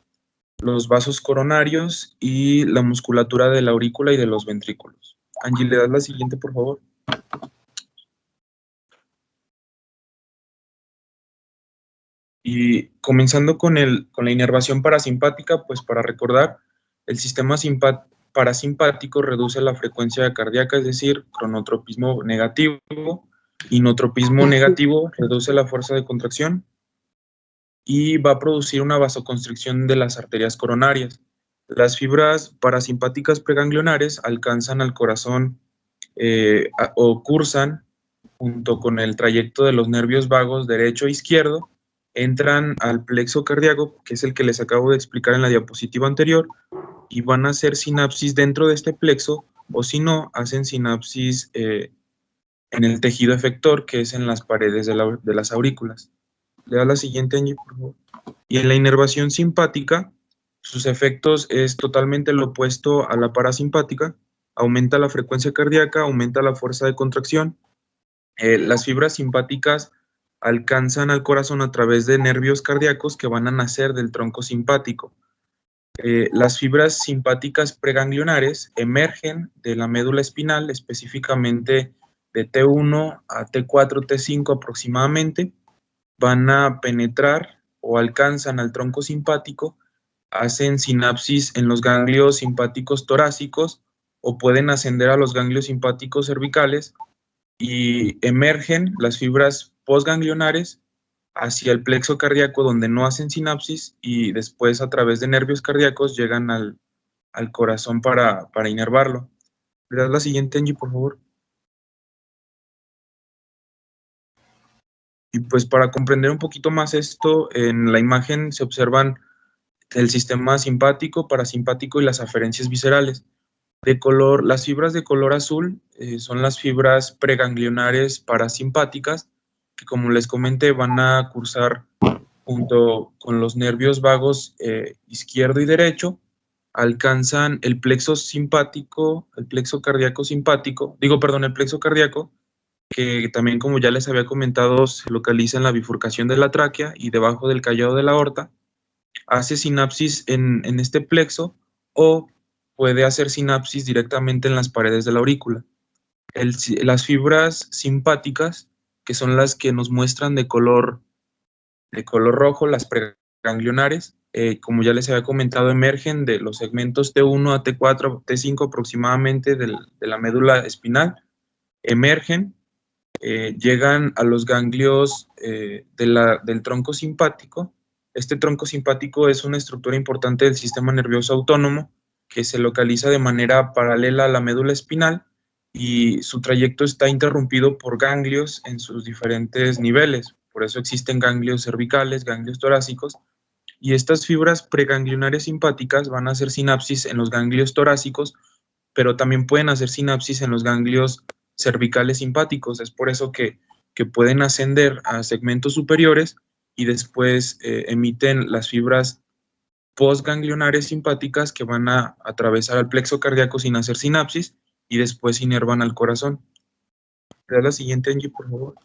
los vasos coronarios y la musculatura de la aurícula y de los ventrículos. Angie, ¿le das la siguiente, por favor? Y comenzando con la inervación parasimpática, pues para recordar, el sistema parasimpático reduce la frecuencia cardíaca, es decir, cronotropismo negativo, inotropismo negativo reduce la fuerza de contracción y va a producir una vasoconstricción de las arterias coronarias. Las fibras parasimpáticas preganglionares alcanzan al corazón o cursan junto con el trayecto de los nervios vagos derecho e izquierdo, entran al plexo cardíaco, que es el que les acabo de explicar en la diapositiva anterior, y van a hacer sinapsis dentro de este plexo, o si no, hacen sinapsis en el tejido efector, que es en las paredes de las aurículas. Le da la siguiente, Angie, por favor. Y en la inervación simpática, sus efectos es totalmente lo opuesto a la parasimpática, aumenta la frecuencia cardíaca, aumenta la fuerza de contracción. Las fibras simpáticas alcanzan al corazón a través de nervios cardíacos que van a nacer del tronco simpático. Las fibras simpáticas preganglionares emergen de la médula espinal, específicamente de T1 a T4, T5 aproximadamente, van a penetrar o alcanzan al tronco simpático, hacen sinapsis en los ganglios simpáticos torácicos o pueden ascender a los ganglios simpáticos cervicales y emergen las fibras postganglionares hacia el plexo cardíaco donde no hacen sinapsis y después a través de nervios cardíacos llegan al corazón para inervarlo. ¿Le das la siguiente, Angie, por favor? Y pues para comprender un poquito más esto, en la imagen se observan el sistema simpático, parasimpático y las aferencias viscerales. Las fibras de color azul son las fibras preganglionares parasimpáticas, que como les comenté van a cursar junto con los nervios vagos izquierdo y derecho, alcanzan el plexo simpático, el plexo cardíaco simpático, el plexo cardíaco, que también como ya les había comentado se localiza en la bifurcación de la tráquea y debajo del callado de la aorta, hace sinapsis en este plexo o puede hacer sinapsis directamente en las paredes de la aurícula. Las fibras simpáticas, que son las que nos muestran de color rojo, las preganglionares, como ya les había comentado, emergen de los segmentos T1 a T4, T5 aproximadamente de la médula espinal, emergen, llegan a los ganglios del tronco simpático. Este tronco simpático es una estructura importante del sistema nervioso autónomo que se localiza de manera paralela a la médula espinal y su trayecto está interrumpido por ganglios en sus diferentes niveles. Por eso existen ganglios cervicales, ganglios torácicos, y estas fibras preganglionares simpáticas van a hacer sinapsis en los ganglios torácicos, pero también pueden hacer sinapsis en los ganglios cervicales simpáticos. Es por eso que pueden ascender a segmentos superiores y después emiten las fibras postganglionares simpáticas que van a atravesar al plexo cardíaco sin hacer sinapsis y después inervan al corazón. ¿Le das la siguiente, Angie, por favor?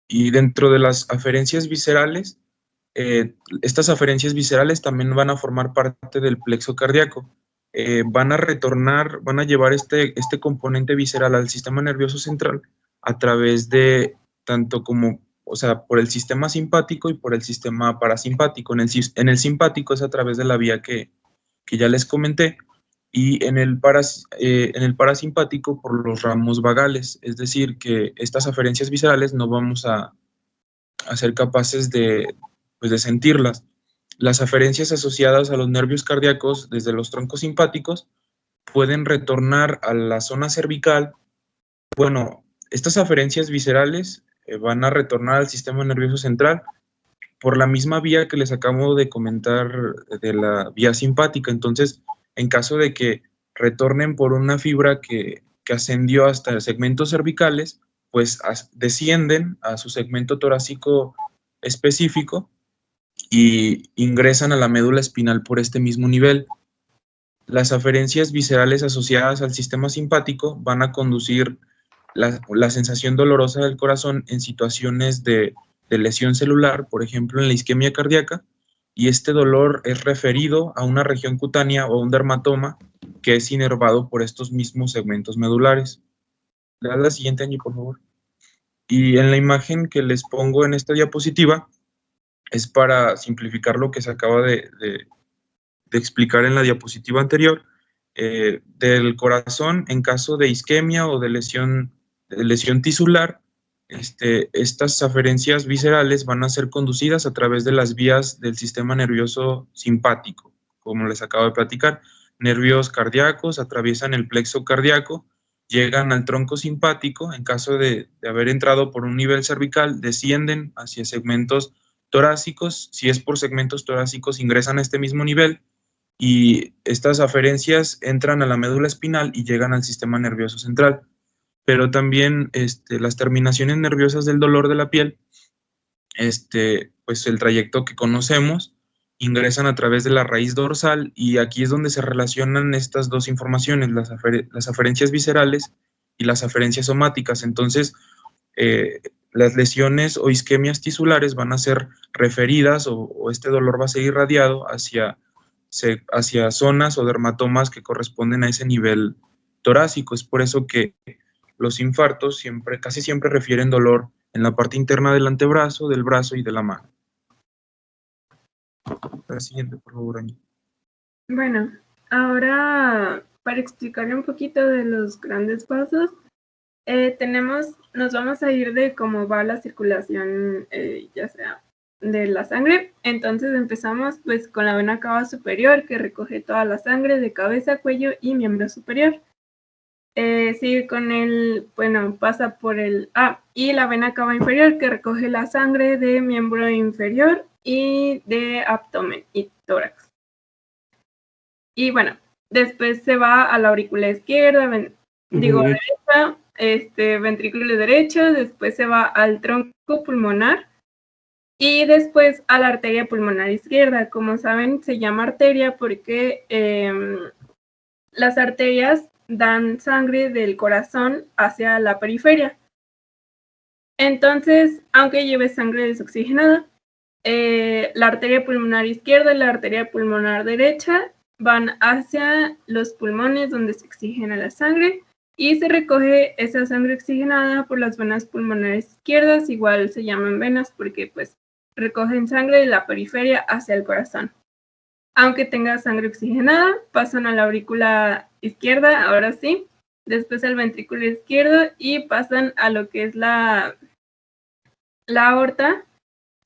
Y dentro de las aferencias viscerales, estas aferencias viscerales también van a formar parte del plexo cardíaco. Van a llevar este componente visceral al sistema nervioso central a través de por el sistema simpático y por el sistema parasimpático. En el simpático es a través de la vía que ya les comenté, y en el parasimpático por los ramos vagales, es decir, que estas aferencias viscerales no vamos a ser capaces de sentirlas. Las aferencias asociadas a los nervios cardíacos desde los troncos simpáticos pueden retornar a la zona cervical. Bueno, estas aferencias viscerales van a retornar al sistema nervioso central por la misma vía que les acabo de comentar de la vía simpática. Entonces, en caso de que retornen por una fibra que ascendió hasta segmentos cervicales, pues descienden a su segmento torácico específico y ingresan a la médula espinal por este mismo nivel. Las aferencias viscerales asociadas al sistema simpático van a conducir la sensación dolorosa del corazón en situaciones de lesión celular, por ejemplo en la isquemia cardíaca, y este dolor es referido a una región cutánea o un dermatoma que es inervado por estos mismos segmentos medulares. Le das la siguiente, Angie, por favor. Y en la imagen que les pongo en esta diapositiva es para simplificar lo que se acaba de explicar en la diapositiva anterior, del corazón en caso de isquemia o de lesión tisular. Estas aferencias viscerales van a ser conducidas a través de las vías del sistema nervioso simpático, como les acabo de platicar. Nervios cardíacos atraviesan el plexo cardíaco, llegan al tronco simpático, en caso de haber entrado por un nivel cervical, descienden hacia segmentos torácicos, si es por segmentos torácicos ingresan a este mismo nivel, y estas aferencias entran a la médula espinal y llegan al sistema nervioso central. Pero también las terminaciones nerviosas del dolor de la piel, pues el trayecto que conocemos, ingresan a través de la raíz dorsal, y aquí es donde se relacionan estas dos informaciones, las aferencias viscerales y las aferencias somáticas. Entonces, las lesiones o isquemias tisulares van a ser referidas o este dolor va a ser irradiado hacia zonas o dermatomas que corresponden a ese nivel torácico. Es por eso que los infartos casi siempre refieren dolor en la parte interna del antebrazo, del brazo y de la mano. La siguiente, por favor, Angie. Bueno, ahora para explicarle un poquito de los grandes vasos, nos vamos a ir de cómo va la circulación, ya sea de la sangre. Entonces empezamos pues con la vena cava superior, que recoge toda la sangre de cabeza, cuello y miembro superior. Sigue con pasa por y la vena cava inferior, que recoge la sangre de miembro inferior y de abdomen y tórax. Y bueno, después se va a la aurícula izquierda, derecha, ventrículo derecho, después se va al tronco pulmonar y después a la arteria pulmonar izquierda. Como saben, se llama arteria porque las arterias dan sangre del corazón hacia la periferia. Entonces, aunque lleve sangre desoxigenada, la arteria pulmonar izquierda y la arteria pulmonar derecha van hacia los pulmones donde se oxigena la sangre y se recoge esa sangre oxigenada por las venas pulmonares izquierdas. Igual se llaman venas porque pues recogen sangre de la periferia hacia el corazón. Aunque tenga sangre oxigenada, pasan a la aurícula izquierda, ahora sí, después al ventrículo izquierdo y pasan a lo que es la aorta,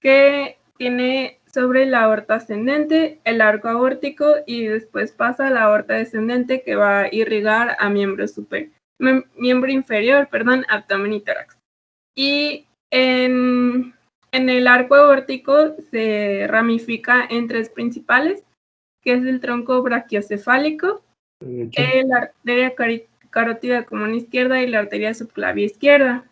que tiene sobre la aorta ascendente el arco aórtico y después pasa a la aorta descendente, que va a irrigar a miembro inferior, abdomen y tórax. Y en el arco aórtico se ramifica en tres principales, que es el tronco brachiocefálico, la arteria carótida común izquierda y la arteria subclavia izquierda.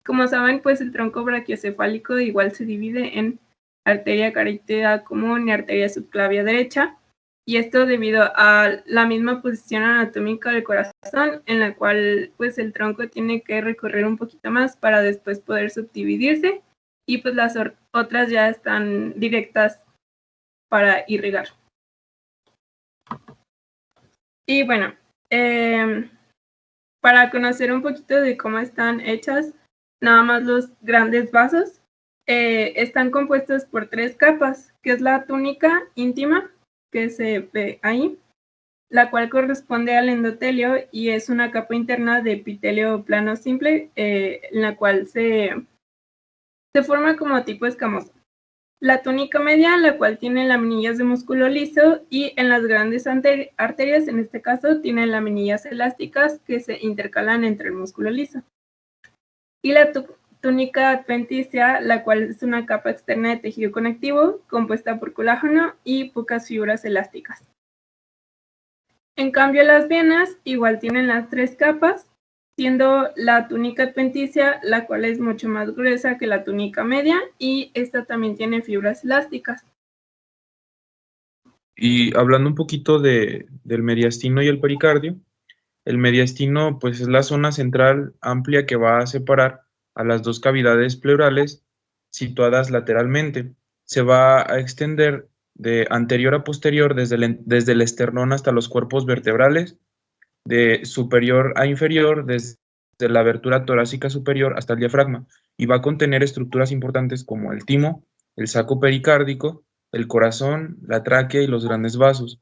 Como saben, pues el tronco brachiocefálico igual se divide en arteria carótida común y arteria subclavia derecha, y esto debido a la misma posición anatómica del corazón, en la cual pues el tronco tiene que recorrer un poquito más para después poder subdividirse, y pues las otras ya están directas para irrigar. Y bueno, para conocer un poquito de cómo están hechas, nada más los grandes vasos están compuestos por 3 capas, que es la túnica íntima, que se ve ahí, la cual corresponde al endotelio y es una capa interna de epitelio plano simple, en la cual se forma como tipo escamoso. La túnica media, la cual tiene laminillas de músculo liso, y en las grandes arterias, en este caso, tiene laminillas elásticas que se intercalan entre el músculo liso. Y la túnica adventicia, la cual es una capa externa de tejido conectivo compuesta por colágeno y pocas fibras elásticas. En cambio, las venas igual tienen las 3 capas, siendo la túnica adventicia, la cual es mucho más gruesa que la túnica media, y esta también tiene fibras elásticas. Y hablando un poquito del mediastino y el pericardio, el mediastino pues es la zona central amplia que va a separar a las dos cavidades pleurales situadas lateralmente. Se va a extender de anterior a posterior desde el esternón hasta los cuerpos vertebrales, de superior a inferior, desde la abertura torácica superior hasta el diafragma, y va a contener estructuras importantes como el timo, el saco pericárdico, el corazón, la tráquea y los grandes vasos.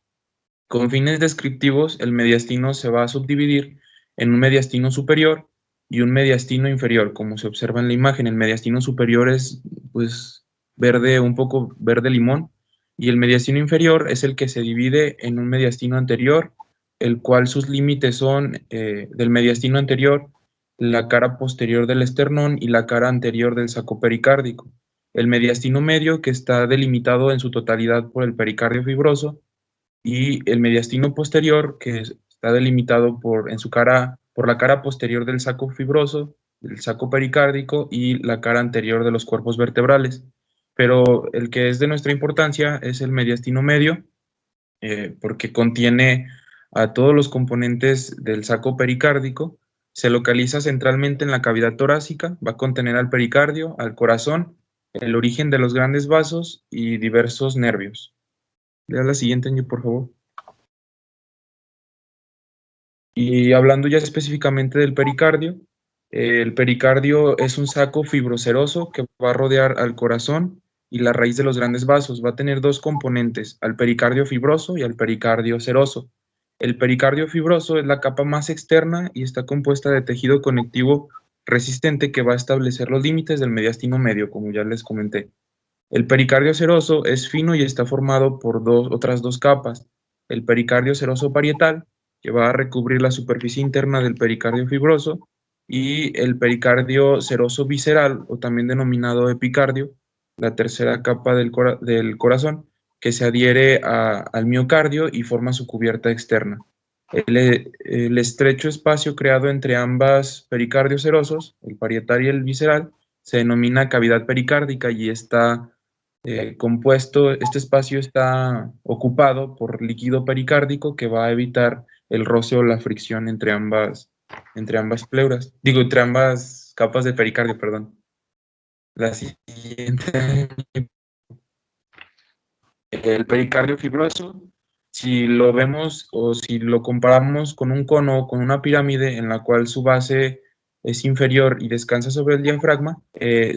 Con fines descriptivos, el mediastino se va a subdividir en un mediastino superior y un mediastino inferior, como se observa en la imagen. El mediastino superior es pues verde, un poco verde limón, y el mediastino inferior es el que se divide en un mediastino anterior, el cual sus límites son del mediastino anterior, la cara posterior del esternón y la cara anterior del saco pericárdico. El mediastino medio, que está delimitado en su totalidad por el pericardio fibroso, y el mediastino posterior, que está delimitado por la cara posterior del saco fibroso, el saco pericárdico y la cara anterior de los cuerpos vertebrales. Pero el que es de nuestra importancia es el mediastino medio, porque contiene a todos los componentes del saco pericárdico, se localiza centralmente en la cavidad torácica, va a contener al pericardio, al corazón, el origen de los grandes vasos y diversos nervios. Lea la siguiente, Angie, por favor. Y hablando ya específicamente del pericardio, el pericardio es un saco fibroceroso que va a rodear al corazón y la raíz de los grandes vasos. Va a tener dos componentes, al pericardio fibroso y al pericardio seroso. El pericardio fibroso es la capa más externa y está compuesta de tejido conectivo resistente que va a establecer los límites del mediastino medio, como ya les comenté. El pericardio seroso es fino y está formado por otras dos capas. El pericardio seroso parietal, que va a recubrir la superficie interna del pericardio fibroso, y el pericardio seroso visceral, o también denominado epicardio, la tercera capa del corazón, que se adhiere al miocardio y forma su cubierta externa. El estrecho espacio creado entre ambas pericardios serosos, el parietal y el visceral, se denomina cavidad pericárdica y está este espacio está ocupado por líquido pericárdico que va a evitar el roce o la fricción entre ambas pleuras, digo, entre ambas capas de pericardio, perdón. La siguiente, el pericardio fibroso, si lo vemos o si lo comparamos con un cono o con una pirámide en la cual su base es inferior y descansa sobre el diafragma,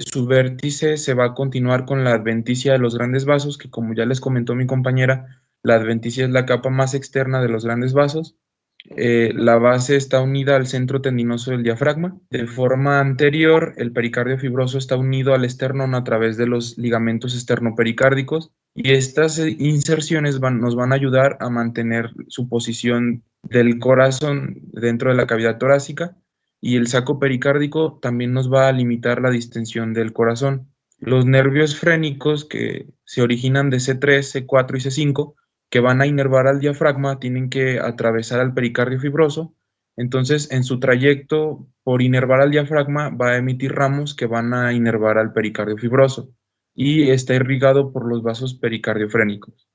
su vértice se va a continuar con la adventicia de los grandes vasos, que como ya les comentó mi compañera, la adventicia es la capa más externa de los grandes vasos. La base está unida al centro tendinoso del diafragma. De forma anterior, el pericardio fibroso está unido al esternón a través de los ligamentos esternopericárdicos, y estas inserciones nos van a ayudar a mantener su posición del corazón dentro de la cavidad torácica, y el saco pericárdico también nos va a limitar la distensión del corazón. Los nervios frénicos que se originan de C3, C4 y C5, que van a inervar al diafragma, tienen que atravesar al pericardio fibroso. Entonces, en su trayecto por inervar al diafragma, va a emitir ramos que van a inervar al pericardio fibroso, y está irrigado por los vasos pericardiofrénicos.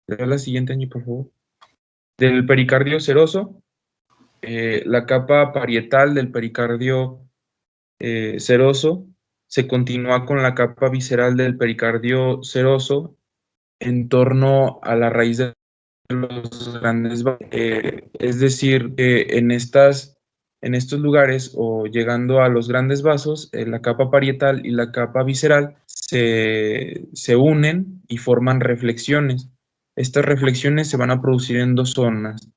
Lea la siguiente, Angie, por favor. Del pericardio seroso, la capa parietal del pericardio seroso se continúa con la capa visceral del pericardio seroso en torno a la raíz de los grandes vasos. Es decir, que en estos lugares o llegando a los grandes vasos, la capa parietal y la capa visceral se unen y forman reflexiones. Estas reflexiones se van a producir en dos zonas.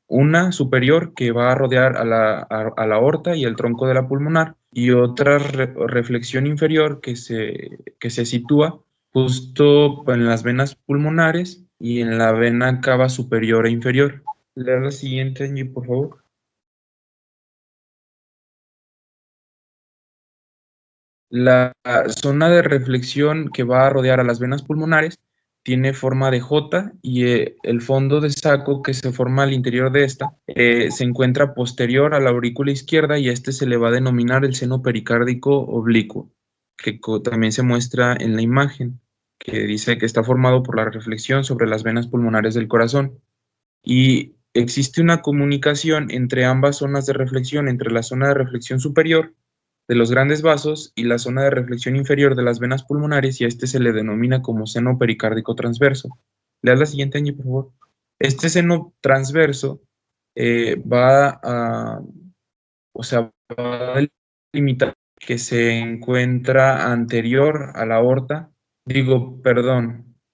Una superior, que va a rodear a la aorta y el tronco de la pulmonar, y otra reflexión inferior que se sitúa justo en las venas pulmonares y en la vena cava superior e inferior. Lea la siguiente, Angie, por favor. La zona de reflexión que va a rodear a las venas pulmonares tiene forma de J y el fondo de saco que se forma al interior de esta se encuentra posterior a la aurícula izquierda y a este se le va a denominar el seno pericárdico oblicuo, que también se muestra en la imagen, que dice que está formado por la reflexión sobre las venas pulmonares del corazón. Y existe una comunicación entre ambas zonas de reflexión, entre la zona de reflexión superior de los grandes vasos y la zona de reflexión inferior de las venas pulmonares, y a este se le denomina como seno pericárdico transverso. Le das la siguiente, Angie, por favor. Este seno transverso va a, o sea, va a limitar que se encuentra anterior a la aorta,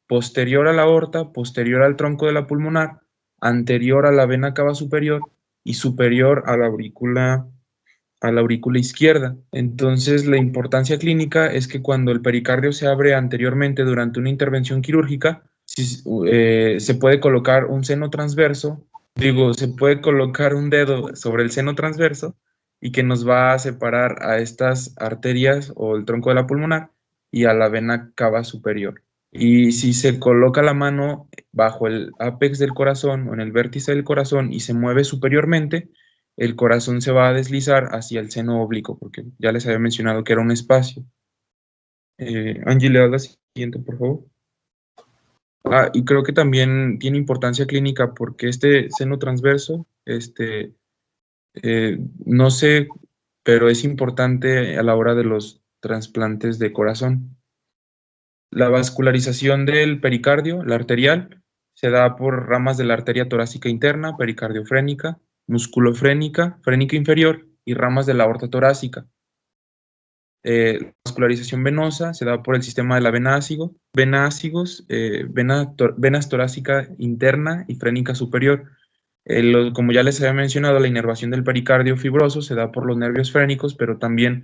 posterior a la aorta, posterior al tronco de la pulmonar, anterior a la vena cava superior y superior a la aurícula izquierda. Entonces, la importancia clínica es que cuando el pericardio se abre anteriormente durante una intervención quirúrgica, se puede colocar un seno transverso, se puede colocar un dedo sobre el seno transverso y que nos va a separar a estas arterias o el tronco de la pulmonar y a la vena cava superior. Y si se coloca la mano bajo el ápex del corazón o en el vértice del corazón y se mueve superiormente, el corazón se va a deslizar hacia el seno oblicuo, porque ya les había mencionado que era un espacio. Angie, le das la siguiente, por favor. Y creo que también tiene importancia clínica porque este seno transverso, no sé, pero es importante a la hora de los trasplantes de corazón. La vascularización del pericardio, la arterial, se da por ramas de la arteria torácica interna, pericardiofrénica, musculofrénica, frénica inferior y ramas de la aorta torácica. La vascularización venosa se da por el sistema de la vena ácigo, venas torácica interna y frénica superior. Como ya les había mencionado, la inervación del pericardio fibroso se da por los nervios frénicos, pero también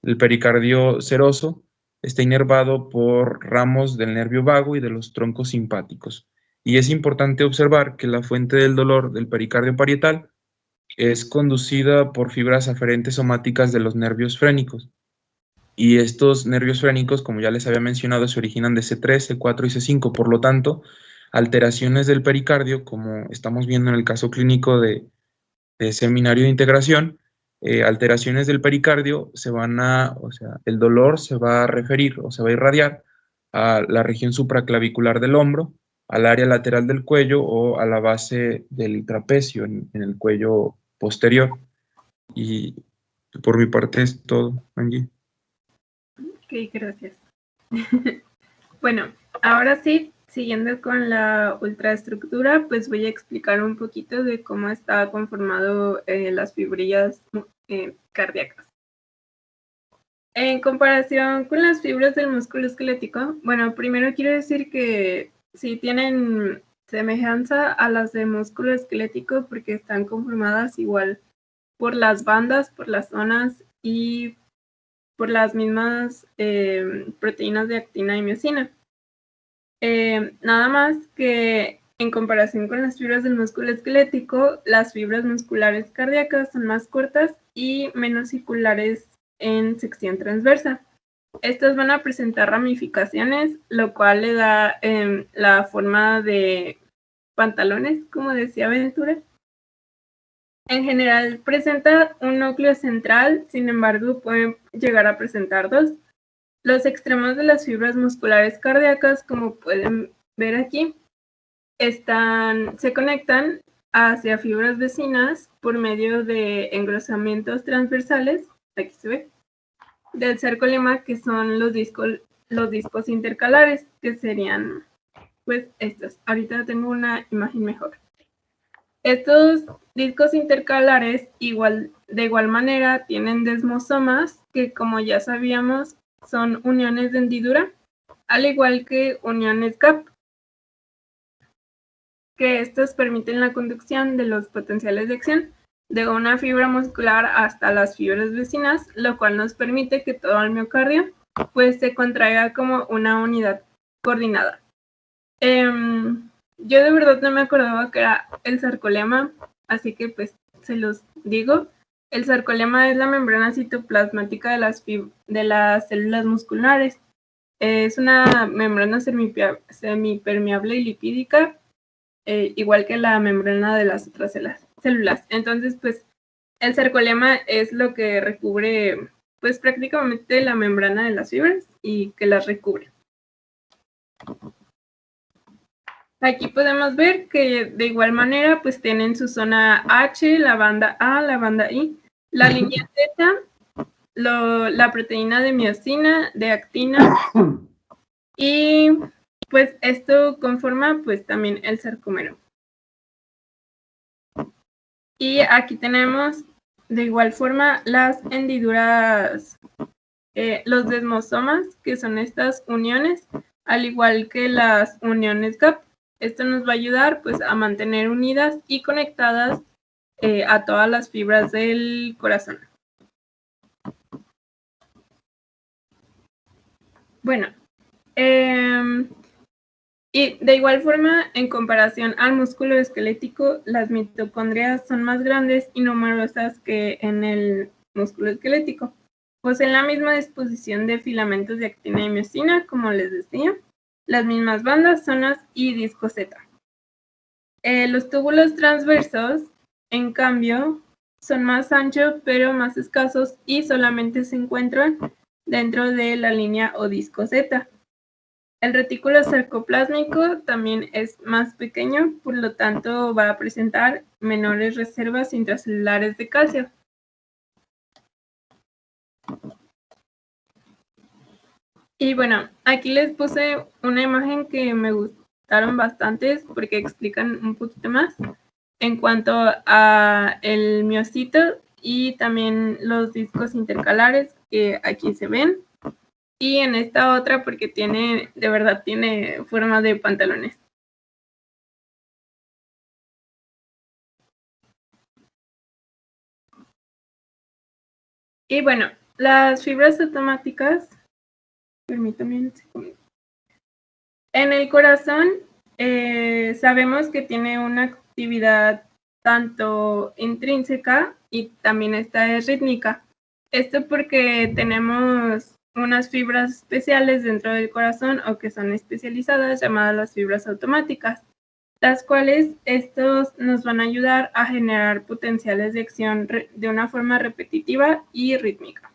el pericardio seroso está inervado por ramos del nervio vago y de los troncos simpáticos. Y es importante observar que la fuente del dolor del pericardio parietal es conducida por fibras aferentes somáticas de los nervios frénicos. Y estos nervios frénicos, como ya les había mencionado, se originan de C3, C4 y C5. Por lo tanto, alteraciones del pericardio, como estamos viendo en el caso clínico de seminario de integración, alteraciones del pericardio el dolor se va a referir o se va a irradiar a la región supraclavicular del hombro, al área lateral del cuello o a la base del trapecio en el cuello posterior. Y por mi parte es todo, Angie. Ok, gracias. Bueno, ahora sí, siguiendo con la ultraestructura, pues voy a explicar un poquito de cómo está conformado las fibrillas cardíacas. En comparación con las fibras del músculo esquelético, bueno, primero quiero decir que sí tienen semejanza a las del músculo esquelético porque están conformadas igual por las bandas, por las zonas y por las mismas proteínas de actina y miosina. Nada más que en comparación con las fibras del músculo esquelético, las fibras musculares cardíacas son más cortas y menos circulares en sección transversa. Estas van a presentar ramificaciones, lo cual le da la forma de pantalones, como decía Ventura. En general presenta un núcleo central, sin embargo pueden llegar a presentar dos. Los extremos de las fibras musculares cardíacas, como pueden ver aquí, se conectan hacia fibras vecinas por medio de engrosamientos transversales, aquí se ve, del sarcolema, que son los discos intercalares, que serían pues estos. Ahorita tengo una imagen mejor. Estos discos intercalares de igual manera tienen desmosomas que, como ya sabíamos, son uniones de hendidura, al igual que uniones gap, que estos permiten la conducción de los potenciales de acción de una fibra muscular hasta las fibras vecinas, lo cual nos permite que todo el miocardio pues se contraiga como una unidad coordinada. Yo de verdad no me acordaba que era el sarcolema, así que pues se los digo. El sarcolema es la membrana citoplasmática de las células musculares. Es una membrana semipermeable y lipídica, igual que la membrana de las otras células. Entonces, pues, el sarcolema es lo que recubre, pues, prácticamente la membrana de las fibras y que las recubre. Aquí podemos ver que de igual manera, pues, tienen su zona H, la banda A, la banda I, la línea Z, la proteína de miosina, de actina, y pues esto conforma pues también el sarcómero. Y aquí tenemos de igual forma las hendiduras, los desmosomas, que son estas uniones, al igual que las uniones gap. Esto nos va a ayudar pues a mantener unidas y conectadas a todas las fibras del corazón. Bueno, y de igual forma, en comparación al músculo esquelético, las mitocondrias son más grandes y numerosas que en el músculo esquelético. Poseen la misma disposición de filamentos de actina y miosina, como les decía, las mismas bandas, zonas y disco Z. Los túbulos transversos, en cambio, son más anchos pero más escasos y solamente se encuentran dentro de la línea o disco Z. El retículo sarcoplásmico también es más pequeño, por lo tanto va a presentar menores reservas intracelulares de calcio. Y bueno, aquí les puse una imagen que me gustaron bastante porque explican un poquito más en cuanto a el miocito y también los discos intercalares que aquí se ven. Y en esta otra porque de verdad tiene forma de pantalones. Y bueno, las fibras automáticas, permítanme un segundo. En el corazón sabemos que tiene una actividad tanto intrínseca y también esta es rítmica. Esto porque tenemos unas fibras especiales dentro del corazón o que son especializadas llamadas las fibras automáticas, las cuales estos nos van a ayudar a generar potenciales de acción de una forma repetitiva y rítmica.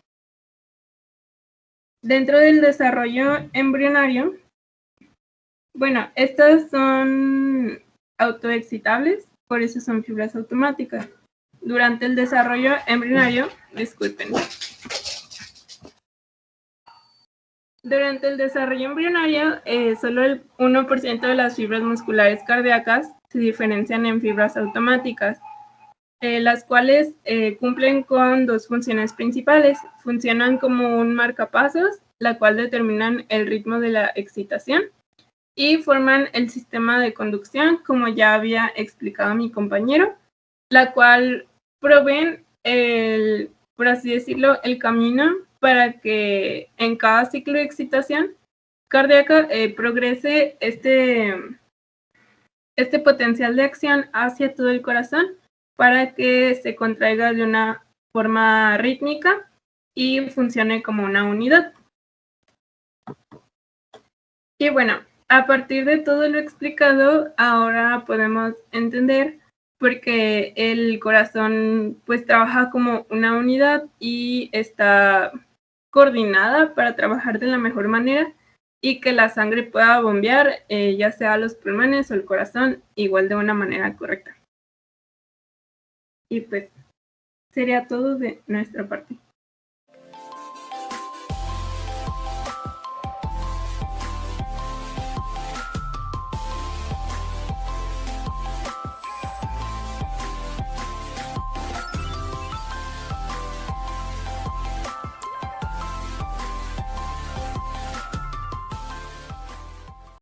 Dentro del desarrollo embrionario, bueno, estas son autoexcitables, por eso son fibras automáticas. Durante el desarrollo embrionario, disculpen. Durante el desarrollo embrionario, solo el 1% de las fibras musculares cardíacas se diferencian en fibras automáticas, las cuales cumplen con dos funciones principales. Funcionan como un marcapasos, la cual determinan el ritmo de la excitación, y forman el sistema de conducción, como ya había explicado mi compañero, la cual proveen, por así decirlo, el camino para que en cada ciclo de excitación cardíaca progrese este potencial de acción hacia todo el corazón para que se contraiga de una forma rítmica y funcione como una unidad. Y bueno, a partir de todo lo explicado, ahora podemos entender por qué el corazón pues trabaja como una unidad y está coordinada para trabajar de la mejor manera y que la sangre pueda bombear ya sea a los pulmones o el corazón igual de una manera correcta. Y pues sería todo de nuestra parte.